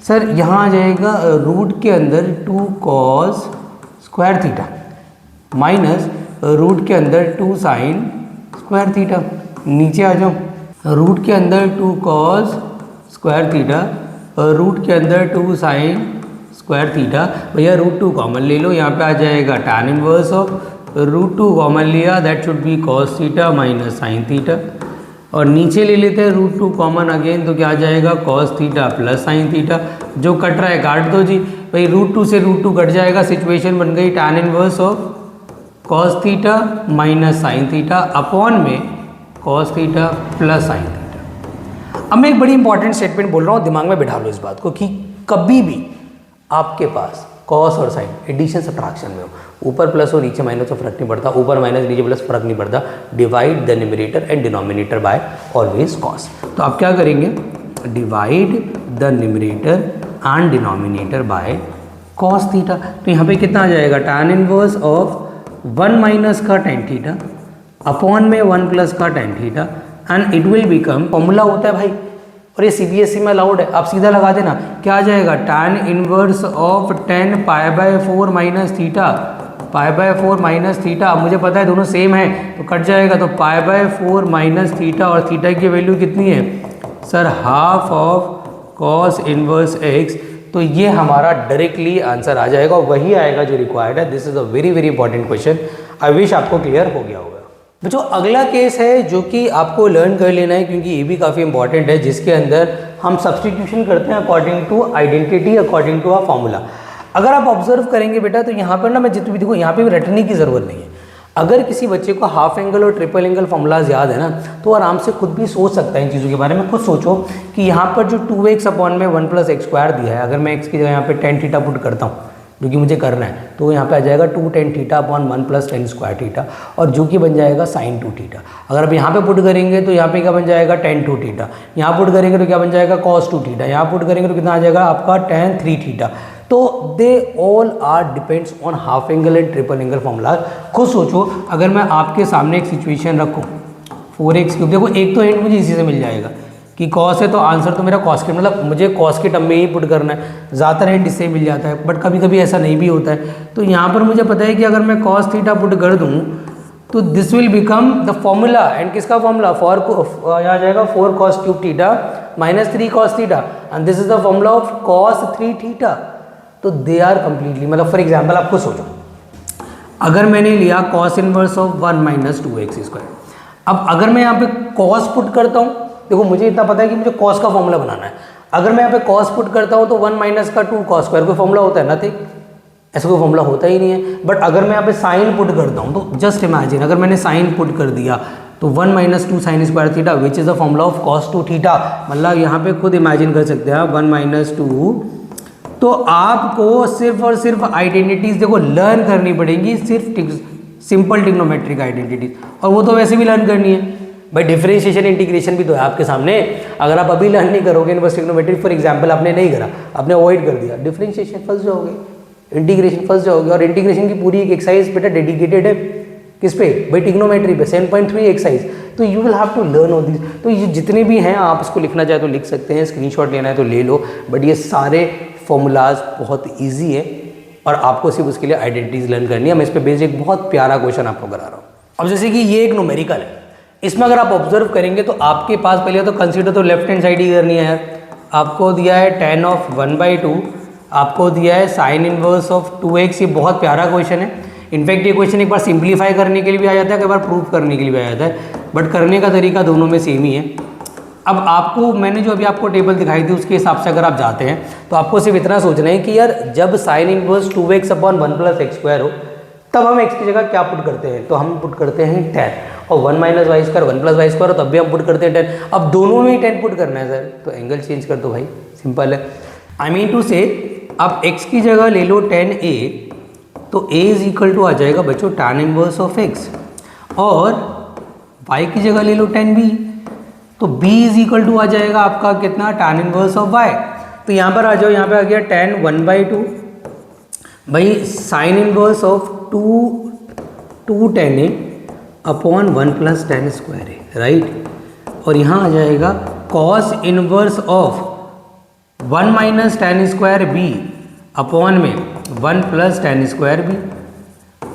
सर यहाँ आ जाएगा रूट के अंदर 2 cos square theta minus root के अंदर 2 साइन स्क्वायर थीटा, नीचे आ जाओ, रूट के अंदर 2 कॉस स्क्वायर थीटा और रूट के अंदर 2 साइन स्क्वायर थीटा। भैया रूट 2 कॉमन ले लो, यहाँ पे आ जाएगा tan inverse of root 2 common लिया, that should be cos theta minus sine theta, और नीचे ले लेते हैं रूट 2 कॉमन अगेन, तो क्या आ जाएगा cos theta plus sine theta. जो कट रहा है काट दो जी, भाई रूट 2 से रूट 2 कट जाएगा, सिचुएशन बन गई tan inverse of cos theta minus sine theta upon में cos theta plus sine theta. अब मैं एक बड़ी इंपॉर्टेंट स्टेटमेंट बोल रहा हूँ, दिमाग में बिठा लो इस बात को कि कभी भी आपके पास कॉस और साइन एडिशन सब्ट्रैक्शन में हो, ऊपर प्लस हो नीचे माइनस हो फर्क नहीं पड़ता, ऊपर माइनस नीचे प्लस फर्क नहीं पड़ता, divide the numerator and denominator by always cos. तो आप क्या करेंगे, divide the numerator and denominator by cos theta. तो यहाँ पे कितना आ जाएगा, tan इनवर्स ऑफ 1 माइनस का tan थीटा अपॉन में 1 प्लस का tan theta, and it will become, formula होता है भाई और ये CBSE में अलाउड है, आप सीधा लगा देना, क्या आ जाएगा tan inverse of 10 π/4 minus theta, π/4 minus theta. मुझे पता है दोनों सेम है तो कट जाएगा, तो π/4 माइनस थीटा, और थीटा की वैल्यू कितनी है sir, half of cos inverse x. तो ये हमारा डायरेक्टली आंसर आ जाएगा, वही आएगा जो रिक्वायर्ड है। This is a very very important question, I wish आपको क्लियर हो गया होगा। बच्चों अगला केस है जो कि आपको लर्न कर लेना है, क्योंकि ये भी काफ़ी इंपॉर्टेंट है, जिसके अंदर हम सब्सटीट्यूशन करते हैं according to identity, according to a formula. अगर आप ऑब्जर्व करेंगे बेटा तो यहाँ पर ना, मैं जितनी भी देखो यहाँ पे भी रटने की ज़रूरत नहीं है। अगर किसी बच्चे को हाफ एंगल और ट्रिपल एंगल फॉर्मूलाज याद है ना, तो आराम से खुद भी सोच सकता है इन चीज़ों के बारे में। खुद सोचो कि यहाँ पर जो 2x अपॉन में 1 प्लस एक्स स्क्वायर दिया है, अगर मैं x की जगह यहाँ पे tan थीटा पुट करता हूँ जो कि मुझे करना है, तो यहाँ पे आ जाएगा 2 tan theta upon 1 plus tan square theta, और जो कि बन जाएगा sin 2 थीटा। अगर आप यहाँ पे पुट करेंगे तो यहाँ पे क्या बन जाएगा tan 2 थीटा, यहाँ पुट करेंगे तो क्या बन जाएगा cos 2 थीटा, यहाँ पुट करेंगे तो कितना आ जाएगा आपका tan 3 थीटा। तो they all are depends on half angle and triple angle formula. खुद सोचो अगर मैं आपके सामने एक सिचुएशन रखूँ 4x क्यूब, देखो एक तो एंड मुझे इसी से मिल जाएगा कि कॉस है तो आंसर तो मेरा कॉस के, मतलब मुझे कॉस के टर्म में ही पुट करना है, ज़्यादातर एंड इससे मिल जाता है, बट कभी कभी ऐसा नहीं भी होता है। तो यहाँ पर मुझे पता है कि अगर मैं कॉस थीटा पुट कर दूँ तो this will become the formula, and किसका फॉर्मूला, फॉर यहाँ जाएगा 4 cos cube theta minus 3 cos theta, and this is the formula of cos 3 theta. तो दे आर कंप्लीटली, मतलब फॉर एग्जाम्पल आपको सोचो अगर मैंने लिया cos inverse of 1 minus 2x square, अब अगर मैं यहाँ पे cos पुट करता हूँ, देखो मुझे इतना पता है कि मुझे cos का फॉर्मूला बनाना है, अगर मैं यहाँ पे cos पुट करता हूँ तो 1 माइनस का 2 cos स्क्वायर कोई फॉर्मूला होता है, नथिंग, ऐसा कोई फॉर्मूला होता ही नहीं है। बट अगर मैं यहाँ पे साइन पुट करता हूँ तो जस्ट इमेजिन अगर मैंने साइन पुट कर दिया तो 1 minus 2 sine square theta which is the formula of cos 2 theta, मतलब यहाँ पे खुद इमेजिन कर सकते हैं 1 माइनस 2। तो आपको सिर्फ और सिर्फ आइडेंटिटीज देखो लर्न करनी पड़ेगी, सिर्फ सिंपल ट्रिग्नोमेट्रिक आइडेंटिटीज, और वो तो वैसे भी लर्न करनी है भाई। डिफरेंशिएशन इंटीग्रेशन भी तो है आपके सामने, अगर आप अभी लर्न नहीं करोगे इनवर्स ट्रिग्नोमेट्री फॉर एग्जांपल आपने नहीं करा, आपने अवॉइड कर दिया, डिफरेंशिएशन फंस जाओगे, इंटीग्रेशन फंस जाओगे। और इंटीग्रेशन की पूरी एक एक्सरसाइज बेटा डेडिकेटेड है किस पे भाई, ट्रिग्नोमेट्री पे 7.3 एक्सरसाइज। तो you will have to learn all this. तो ये जितने भी हैं आप इसको लिखना चाहे तो लिख सकते हैं, स्क्रीनशॉट लेना है तो ले लो, बट ये सारे फॉर्मूलाज बहुत ईजी है और आपको सिर्फ उसके लिए आइडेंटिटीज लर्न करनी है। मैं इस पर बेस्ड एक बहुत प्यारा क्वेश्चन आपको करा रहा हूँ। अब जैसे कि ये एक न्यूमेरिकल है, इसमें अगर आप ऑब्जर्व करेंगे तो आपके पास पहले तो कंसीडर तो लेफ्ट हैंड साइड ही करनी है यार। आपको दिया है tan ऑफ 1/2, आपको दिया है साइन इनवर्स ऑफ 2x। ये बहुत प्यारा क्वेश्चन है। इनफैक्ट ये क्वेश्चन एक बार सिंप्लीफाई करने के लिए भी आ जाता है, कई बार प्रूफ करने के लिए भी आ जाता है, बट करने का तरीका दोनों में सेम ही है। अब आपको मैंने जो अभी आपको टेबल दिखाई थी उसके हिसाब से अगर आप जाते हैं तो आपको सिर्फ इतना सोचना है कि यार जब sine inverse 2x upon 1 plus x square हो तब हम x की जगह क्या पुट करते हैं, तो हम पुट करते हैं 10, और 1 minus y square 1 plus y square हो तब भी हम पुट करते हैं 10। अब दोनों में ही 10 पुट करना है सर, तो एंगल चेंज कर दो भाई, सिंपल है। आई मीन टू से आप x की जगह ले लो 10a, तो a इज इक्वल टू आ जाएगा बच्चों tan इनवर्स ऑफ x, और y की जगह ले लो 10b, तो b इज इक्वल टू आ जाएगा आपका कितना, tan इनवर्स ऑफ y। तो यहाँ पर आ जाओ, यहाँ पे आ गया tan 1/2 भाई sign inverse of 2 tan a upon 1 plus tan square है, राइट। और यहाँ आ जाएगा cos inverse of 1 minus tan square b upon में 1 प्लस tan स्क्वायर b।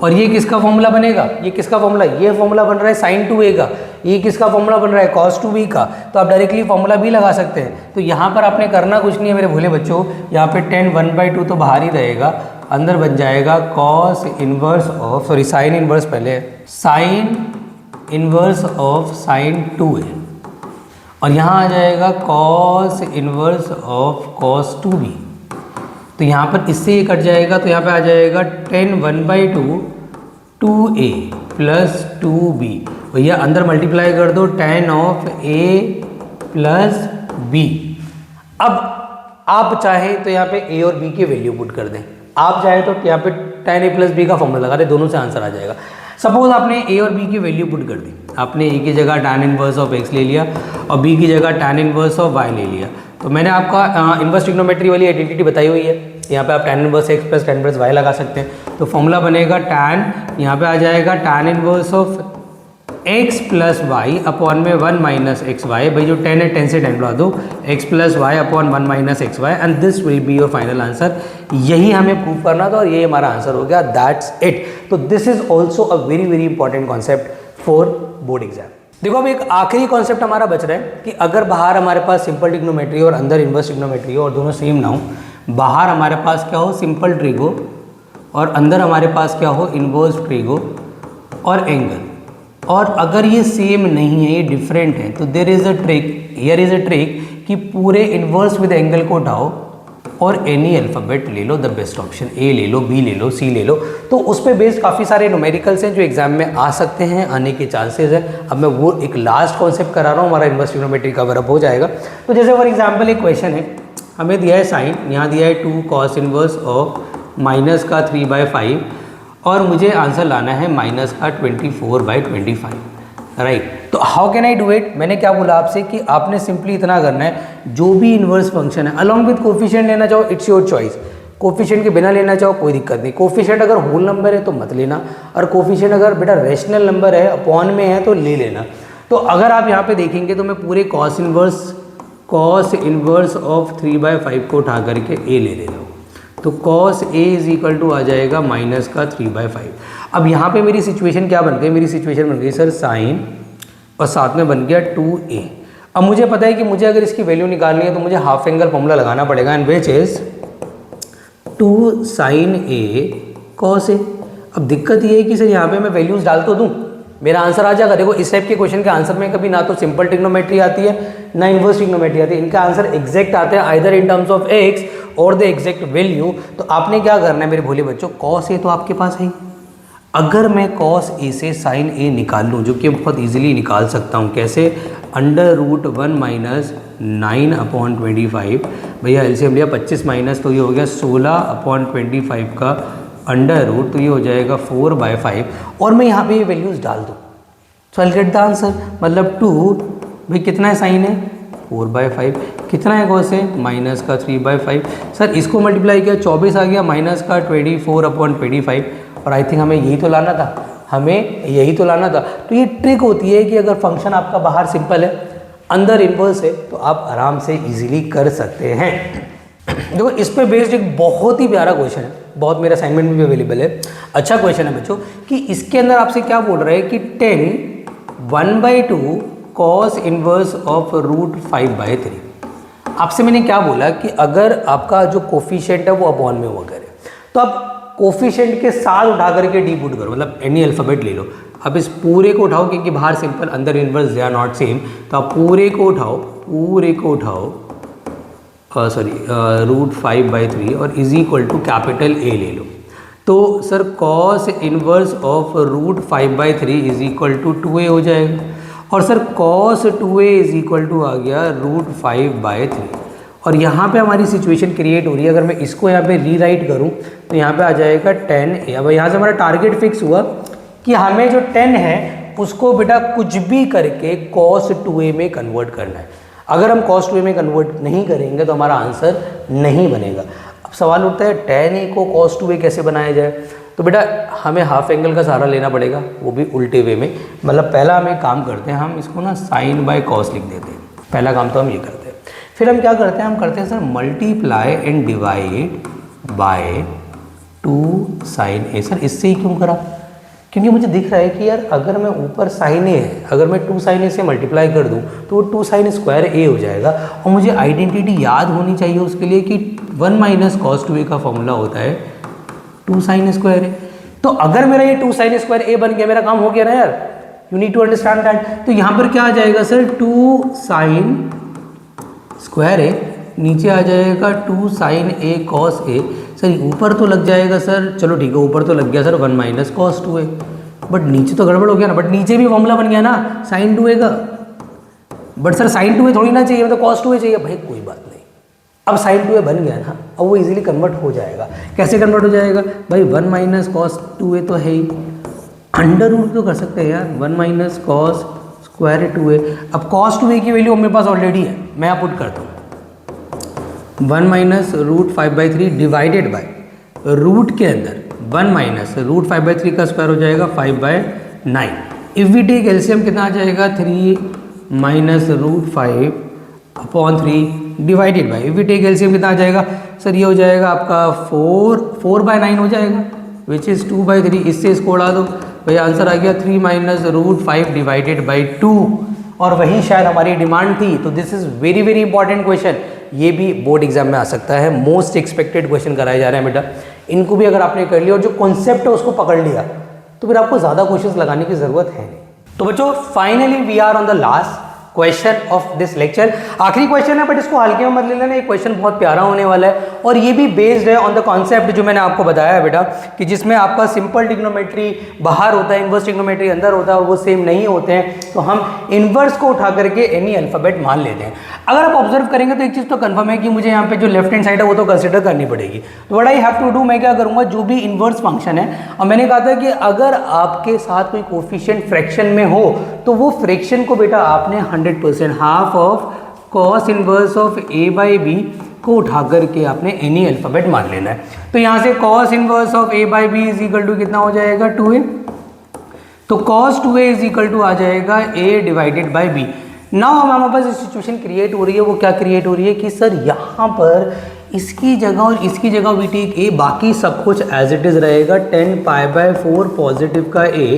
और ये किसका फॉर्मूला बनेगा, ये किसका फॉर्मूला, ये फॉर्मूला बन रहा है sin 2a का, ये किसका फॉर्मूला बन रहा है cos 2b का, तो आप डायरेक्टली फॉर्मूला भी लगा सकते हैं। तो यहाँ पर आपने करना कुछ नहीं है मेरे भोले बच्चों, यहाँ पे tan 1/2 तो बाहर ही रहेगा, अंदर बन जाएगा cos inverse of, sorry sine inverse पहले, sine inverse of sin 2a, और यहाँ आ जाएगा cos inverse of cos 2b। तो यहाँ पर इससे ये कट जाएगा, तो यहाँ पे आ जाएगा tan 1/2 2a प्लस 2b, भैया अंदर मल्टीप्लाई कर दो tan of a plus b। अब आप चाहें तो यहाँ पे a और b की वैल्यू पुट कर दें, आप चाहे तो यहाँ पे tan a प्लस b का फॉर्मूला लगा दें, दोनों से आंसर आ जाएगा। सपोज आपने a और b की वैल्यू पुट कर दी, आपने a की जगह tan इनवर्स ऑफ x ले लिया और b की जगह tan इनवर्स ऑफ y ले लिया। तो मैंने आपका इनवर्स ट्रिग्नोमेट्री वाली आइडेंटिटी बताई हुई है, यहाँ पे आप tan inverse x plus tan inverse y लगा सकते हैं। तो फॉर्मूला बनेगा tan, यहाँ पे आ जाएगा tan inverse of x plus y upon में 1 माइनस एक्स वाई, भाई जो 10 है 10 से 10 बढ़ा दो, x plus y upon 1 minus x y, and this will be your final answer. यही हमें प्रूव करना था और ये हमारा आंसर हो गया, दैट्स इट। तो this is also a very very important concept for board exam. देखो अब एक आखिरी कॉन्सेप्ट हमारा बच रहा है कि अगर बाहर हमारे पास सिंपल ट्रिग्नोमेट्री और अंदर इनवर्स ट्रिग्नोमेट्री हो और दोनों सेम ना हो, बाहर हमारे पास क्या हो सिंपल ट्रिगो और अंदर हमारे पास क्या हो इनवर्स ट्रिगो और एंगल, और अगर ये सेम नहीं है, ये डिफरेंट है, तो there is a trick, here is a trick कि पूरे इनवर्स विद एंगल को उठाओ और एनी अल्फ़ाबेट ले लो, द बेस्ट ऑप्शन ए ले लो, बी ले लो, सी ले लो। तो उस पर बेस्ड काफ़ी सारे न्यूमेरिकल्स हैं जो एग्जाम में आ सकते हैं, आने के चांसेस हैं। अब मैं वो एक लास्ट कॉन्सेप्ट करा रहा हूँ, हमारा इनवर्स ट्रिग्नोमेट्री कवर अप हो जाएगा। तो जैसे फॉर एग्जाम्पल एक क्वेश्चन है, हमें दिया है साइन, यहाँ दिया है 2 cos इनवर्स ऑफ माइनस का 3/5 और मुझे आंसर लाना है माइनस का 24/25, राइट। तो how can I do it, मैंने क्या बोला आपसे कि आपने सिंपली इतना करना है, जो भी इन्वर्स फंक्शन है अलॉन्ग विथ कोफिशिएंट लेना चाहो इट्स योर चॉइस, कोफिशिएंट के बिना लेना चाहो कोई दिक्कत नहीं, कोफिशिएंट अगर होल नंबर है तो मत लेना, और कोफिशिएंट अगर बेटा रेशनल नंबर है अपॉन में है तो ले लेना। तो अगर आप यहाँ पे देखेंगे तो मैं पूरे कॉस इनवर्स ऑफ 3/5 को उठा करके ए ले रहा हूँ, तो cos A is equal to आ जाएगा माइनस का 3/5। अब यहाँ पे मेरी सिचुएशन क्या बन गई, मेरी सिचुएशन बन गई सर साइन और साथ में बन गया 2a। अब मुझे पता है कि मुझे अगर इसकी वैल्यू निकालनी है तो मुझे हाफ एंगल फॉर्मूला लगाना पड़ेगा, and which is 2 sin a cos a। अब दिक्कत ये है कि सर यहाँ पे मैं वैल्यूज डाल तो दूँ, मेरा आंसर आ जाएगा। देखो इस टाइप के क्वेश्चन के आंसर में कभी ना तो सिंपल ट्रिग्नोमेट्री आती है ना इनवर्स ट्रिग्नोमेट्री आती है, इनका आंसर एग्जैक्ट आता है either in terms of x और द एग्जैक्ट वैल्यू। तो आपने क्या करना है मेरे भोले बच्चों, cos a तो आपके पास है, अगर मैं cos a से sin a निकाल लूँ, जो कि बहुत इजीली निकाल सकता हूँ, कैसे, √1 माइनस 9/25, भैया एलसीएम लिया 25 माइनस तो ये हो गया 16/25 का अंडर रूट, तो ये हो जाएगा 4/5, और मैं यहाँ पे ये वैल्यूज़ डाल दूँ, सो आई गेट द आंसर। मतलब 2 भाई कितना है साइन है 4/5, कितना है cos है माइनस का 3/5, सर इसको मल्टीप्लाई किया 24 आ गया माइनस का 24/25, और आई थिंक हमें यही तो लाना था, हमें यही तो लाना था। तो ये ट्रिक होती है कि अगर फंक्शन आपका बाहर सिंपल है अंदर इनवर्स है तो आप आराम से इजीली कर सकते हैं। देखो इस पे बेस्ड एक बहुत ही प्यारा क्वेश्चन है, बहुत मेरे असाइनमेंट में भी अवेलेबल है, अच्छा क्वेश्चन है बच्चों, कि इसके अंदर आपसे क्या बोल रहा है कि 10 1/2 cos इनवर्स ऑफ √5/3। आपसे मैंने क्या बोला कि अगर आपका जो कोफिशिएंट है वो अपॉन में हुआ करे, तो आप कोफिशिएंट के साथ उठा करके डी पुट करो, मतलब एनी अल्फ़ाबेट ले लो, अब इस पूरे को उठाओ क्योंकि बाहर सिंपल अंदर inverse they are not same, तो आप पूरे को उठाओ सॉरी √5/3 और is equal to capital A ले लो। तो sir cos inverse of √5/3 is equal to 2a हो जाएगा, और sir cos 2a is equal to आ गया √5/3, और यहाँ पे हमारी सिचुएशन क्रिएट हो रही है। अगर मैं इसको यहाँ पे रीराइट करूँ तो यहाँ पे आ जाएगा 10a। अब यहाँ से हमारा टारगेट फिक्स हुआ कि हमें जो 10 है उसको बेटा कुछ भी करके cos 2a में कन्वर्ट करना है। अगर हम cos 2a में कन्वर्ट नहीं करेंगे तो हमारा आंसर नहीं बनेगा। अब सवाल उठता है 10a को cos 2a कैसे बनाया जाए, तो बेटा हमें हाफ एंगल का सहारा लेना पड़ेगा, वो भी उल्टे वे में। मतलब पहला हम एक काम करते हैं, हम इसको ना sin बाय cos लिख देते हैं, पहला काम तो हम ये करते हैं। फिर हम क्या करते हैं, हम करते हैं sir multiply and divide by 2 sin a। Sir इससे ही क्यों करा, क्योंकि मुझे दिख रहा है कि यार अगर मैं ऊपर sin a है, अगर मैं 2 sin a से मल्टीप्लाई कर दूं तो वो 2 sin स्क्वायर a हो जाएगा, और मुझे आइडेंटिटी याद होनी चाहिए उसके लिए कि 1 माइनस cos 2a का फॉर्मूला होता है 2 sin स्क्वायर a। तो अगर मेरा ये 2 sin स्क्वायर a बन गया, मेरा काम हो गया ना यार, you need to understand that. तो यहाँ पर क्या आ जाएगा सर 2 sin स्क्वायर a, नीचे आ जाएगा 2 sin a cos a। Sir ऊपर तो लग जाएगा सर, चलो ठीक है ऊपर तो लग गया sir 1 minus cos 2a, but नीचे तो गड़बड़ हो गया ना, बट नीचे भी फॉर्मूला बन गया ना sin 2a का, बट सर sin 2a थोड़ी ना चाहिए, मतलब cos 2a चाहिए। भाई कोई बात नहीं, अब sin 2a बन गया ना, अब वो इजीली कन्वर्ट हो जाएगा। कैसे कन्वर्ट हो जाएगा भाई, 1 माइनस cos 2a तो है ही, अंडर रूट तो कर सकते हैं यार, 1 माइनस cos स्क्वायर 2a। अब cos 2a की वैल्यू मेरे पास ऑलरेडी है, मैं यहाँ पुट करता हूँ 1 माइनस √5/3 डिवाइडेड बाय रूट के अंदर 1 माइनस √5/3 का स्क्वायर हो जाएगा 5/9। इफ वी टेक एलसीएम कितना आ जाएगा 3 minus √5/3 divided by, if we take LCM कितना आ जाएगा सर, ये हो जाएगा आपका 4/9 हो जाएगा, विच इज़ 2/3। इससे इसको उड़ा दो, भैया आंसर आ गया 3 माइनस √5 डिवाइडेड बाई 2, और वही शायद हमारी डिमांड थी। तो this is very very important question, ये भी बोर्ड एग्जाम में आ सकता है, मोस्ट एक्सपेक्टेड क्वेश्चन कराए जा रहे हैं बेटा। इनको भी अगर आपने कर लिया और जो कॉन्सेप्ट है उसको पकड़ लिया तो फिर आपको ज़्यादा क्वेश्चंस लगाने की ज़रूरत है नहीं। तो बच्चों finally we are on the last question of this lecture. आखिरी क्वेश्चन है बट इसको हल्के में मत ले लेना, ये क्वेश्चन बहुत प्यारा होने वाला है, और ये भी बेस्ड है ऑन द कॉन्सेप्ट जो मैंने आपको बताया है बेटा, कि जिसमें आपका सिंपल ट्रिग्नोमेट्री बाहर होता है, इनवर्स ट्रिग्नोमेट्री अंदर होता है, और वो सेम नहीं होते हैं, तो हम इनवर्स को उठा करके एनी अल्फाबेट मान लेते हैं। अगर आप ऑब्जर्व करेंगे तो एक चीज़ तो कंफर्म है कि मुझे यहाँ पे जो लेफ्ट हैंड साइड है वो तो कंसिडर करनी पड़ेगी। तो what I have to do, मैं क्या करूँगा, जो भी इनवर्स फंक्शन है, और मैंने कहा था कि अगर आपके साथ कोई कोफिशिएंट फ्रैक्शन में हो तो वो फ्रैक्शन को बेटा आपने 100% half of cos inverse of a by b को उठा करके आपने एनी अल्फ़ाबेट मान लेना है। तो यहाँ से cos inverse of a by b is equal to कितना हो जाएगा 2a। तो cos 2a is equal to आ जाएगा a divided by b। Now हमारे पास एक सिचुएशन क्रिएट हो रही है, वो क्या क्रिएट हो रही है कि सर यहाँ पर इसकी जगह और इसकी जगह वी टेक a, बाकी सब कुछ एज इट इज़ रहेगा। 10 पाई बाय 4 पॉजिटिव का a,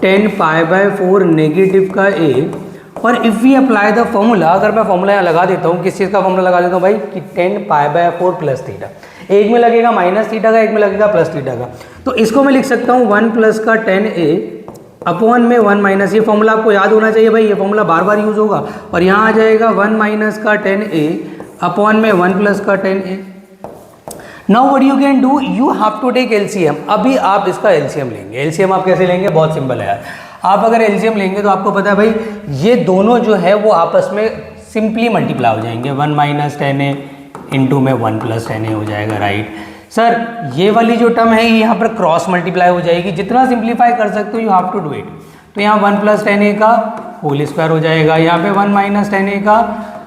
10 पाई बाय 4 नेगेटिव का a। और if we apply the formula, अगर मैं फॉर्मूला यहाँ लगा देता हूँ, किस चीज़ का फॉर्मूला लगा देता हूँ भाई कि 10 पाई बाय 4 प्लस थीटा, एक में लगेगा माइनस थीटा का, एक में लगेगा प्लस थीटा का। तो इसको मैं लिख सकता हूँ 1 प्लस का 10a अपॉन में 1 माइनस, ये फॉर्मूला आपको याद होना चाहिए भाई, ये फॉर्मूला बार बार यूज होगा। और यहाँ आ जाएगा 1 माइनस का 10a अपॉन में 1 प्लस का 10a। Now what you can do, you have to take LCM. अभी आप इसका एलसीएम लेंगे। एलसीएम आप कैसे लेंगे, बहुत सिंपल है यार। आप अगर एलसीएम लेंगे तो आपको पता है भाई ये दोनों जो है वो आपस में सिंपली मल्टीप्लाई हो जाएंगे। 1 माइनस 10a इंटू में 1 प्लस 10a हो जाएगा, राइट। सर ये वाली जो टर्म है ये यहाँ पर क्रॉस मल्टीप्लाई हो जाएगी, जितना सिंप्लीफाई कर सकते हो you have to do it. तो यहाँ 1 प्लस 10a का होल स्क्वायर हो जाएगा, यहाँ पे 1 माइनस 10a का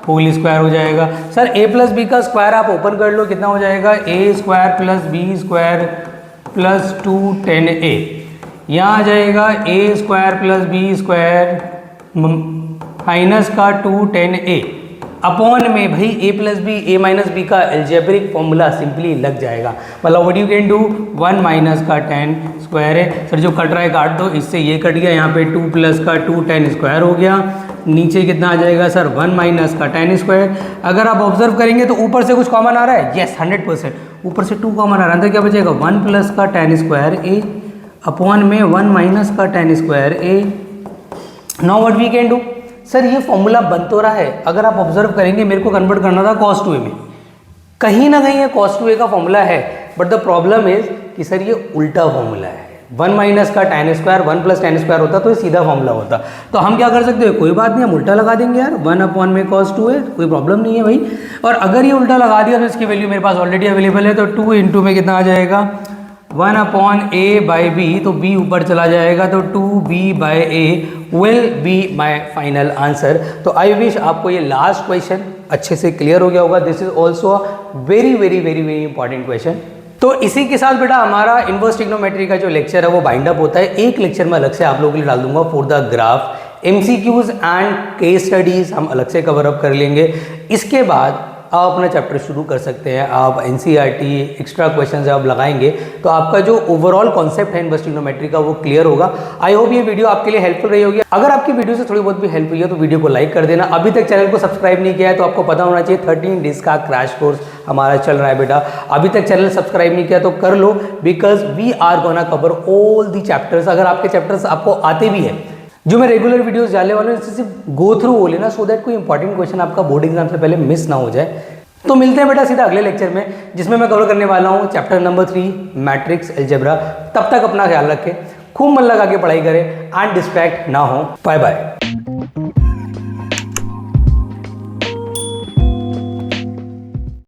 होल स्क्वायर हो जाएगा। सर a प्लस बी का स्क्वायर आप ओपन कर लो, कितना हो जाएगा a square plus b square plus 2 10a। यहाँ आ जाएगा a square plus b square minus का 2 10a अपॉन में भाई a plus b, a minus b का एल्जेब्रिक फॉर्मूला सिंपली लग जाएगा। मतलब what you can do 1 minus का 10 स्क्वायर है। सर जो कट रहा है काट दो, इससे ये कट गया, यहाँ पे 2 प्लस का 2 10 स्क्वायर हो गया। नीचे कितना आ जाएगा सर 1 माइनस का 10 स्क्वायर। अगर आप ऑब्जर्व करेंगे तो ऊपर से कुछ कॉमन आ रहा है, यस 100%। ऊपर से 2 कॉमन आ रहा है, अंदर क्या बचेगा 1 प्लस का 10 स्क्वायर a अपॉन में 1 माइनस का 10 square a। Now what we can do, sir ये फॉर्मूला बन तो रहा है, अगर आप ऑब्जर्व करेंगे मेरे को कन्वर्ट करना था cos 2a में, कहीं ना कहीं ये cos 2a का फॉर्मूला है, बट द प्रॉब्लम इज कि सर ये उल्टा फॉर्मूला है। 1 माइनस का 10 स्क्वायर 1 प्लस 10 स्क्वायर होता तो ये सीधा फॉर्मूला होता। तो हम क्या कर सकते हैं, कोई बात नहीं, हम उल्टा लगा देंगे यार, 1 अपॉन में cos 2a, कोई प्रॉब्लम नहीं है भाई। और अगर ये उल्टा लगा दिया तो इसकी वैल्यू मेरे पास ऑलरेडी अवेलेबल है, तो 2 इंटू में कितना आ जाएगा 1 अपॉन a बाई बी, तो b ऊपर चला जाएगा, तो 2b by a will be my final answer. तो आई विश आपको ये लास्ट क्वेश्चन अच्छे से क्लियर हो गया होगा। This is also a very very very very important question. तो इसी के साथ बेटा हमारा इनवर्स ट्रिग्नोमेट्री का जो लेक्चर है वो बाइंड अप होता है। एक लेक्चर में अलग से आप लोगों के लिए डाल दूंगा for the graph, MCQs and case studies हम अलग से कवर अप कर लेंगे। इसके बाद आप अपना चैप्टर शुरू कर सकते हैं। आप NCERT एक्स्ट्रा क्वेश्चन जब आप लगाएंगे तो आपका जो ओवरऑल कॉन्सेप्ट है इनवर्स ट्रिग्नोमेट्री का वो क्लियर होगा। आई होप ये वीडियो आपके लिए हेल्पफुल रही होगी। अगर आपकी वीडियो से थोड़ी बहुत भी हेल्प हुई है तो वीडियो को लाइक कर देना। अभी तक चैनल को सब्सक्राइब नहीं किया है तो आपको पता होना चाहिए 13 डेज का क्रैश कोर्स हमारा चल रहा है बेटा। अभी तक चैनल सब्सक्राइब नहीं किया तो कर लो, because we are gonna cover all the chapters. अगर आपके चैप्टर्स आपको आते भी है जो मैं रेगुलर वीडियोस डालने वाला हूँ, इससे सिर्फ गो थ्रू हो लेना, सो दैट कोई इंपॉर्टेंट क्वेश्चन आपका बोर्ड एग्जाम से पहले मिस ना हो जाए। तो मिलते हैं बेटा सीधा अगले लेक्चर में, जिसमें मैं कवर करने वाला हूँ चैप्टर नंबर 3 मैट्रिक्स अलजेब्रा। तब तक अपना ख्याल रखें, खूब मन लगा के पढ़ाई करें एंड डिस्ट्रैक्ट ना हो। Bye bye.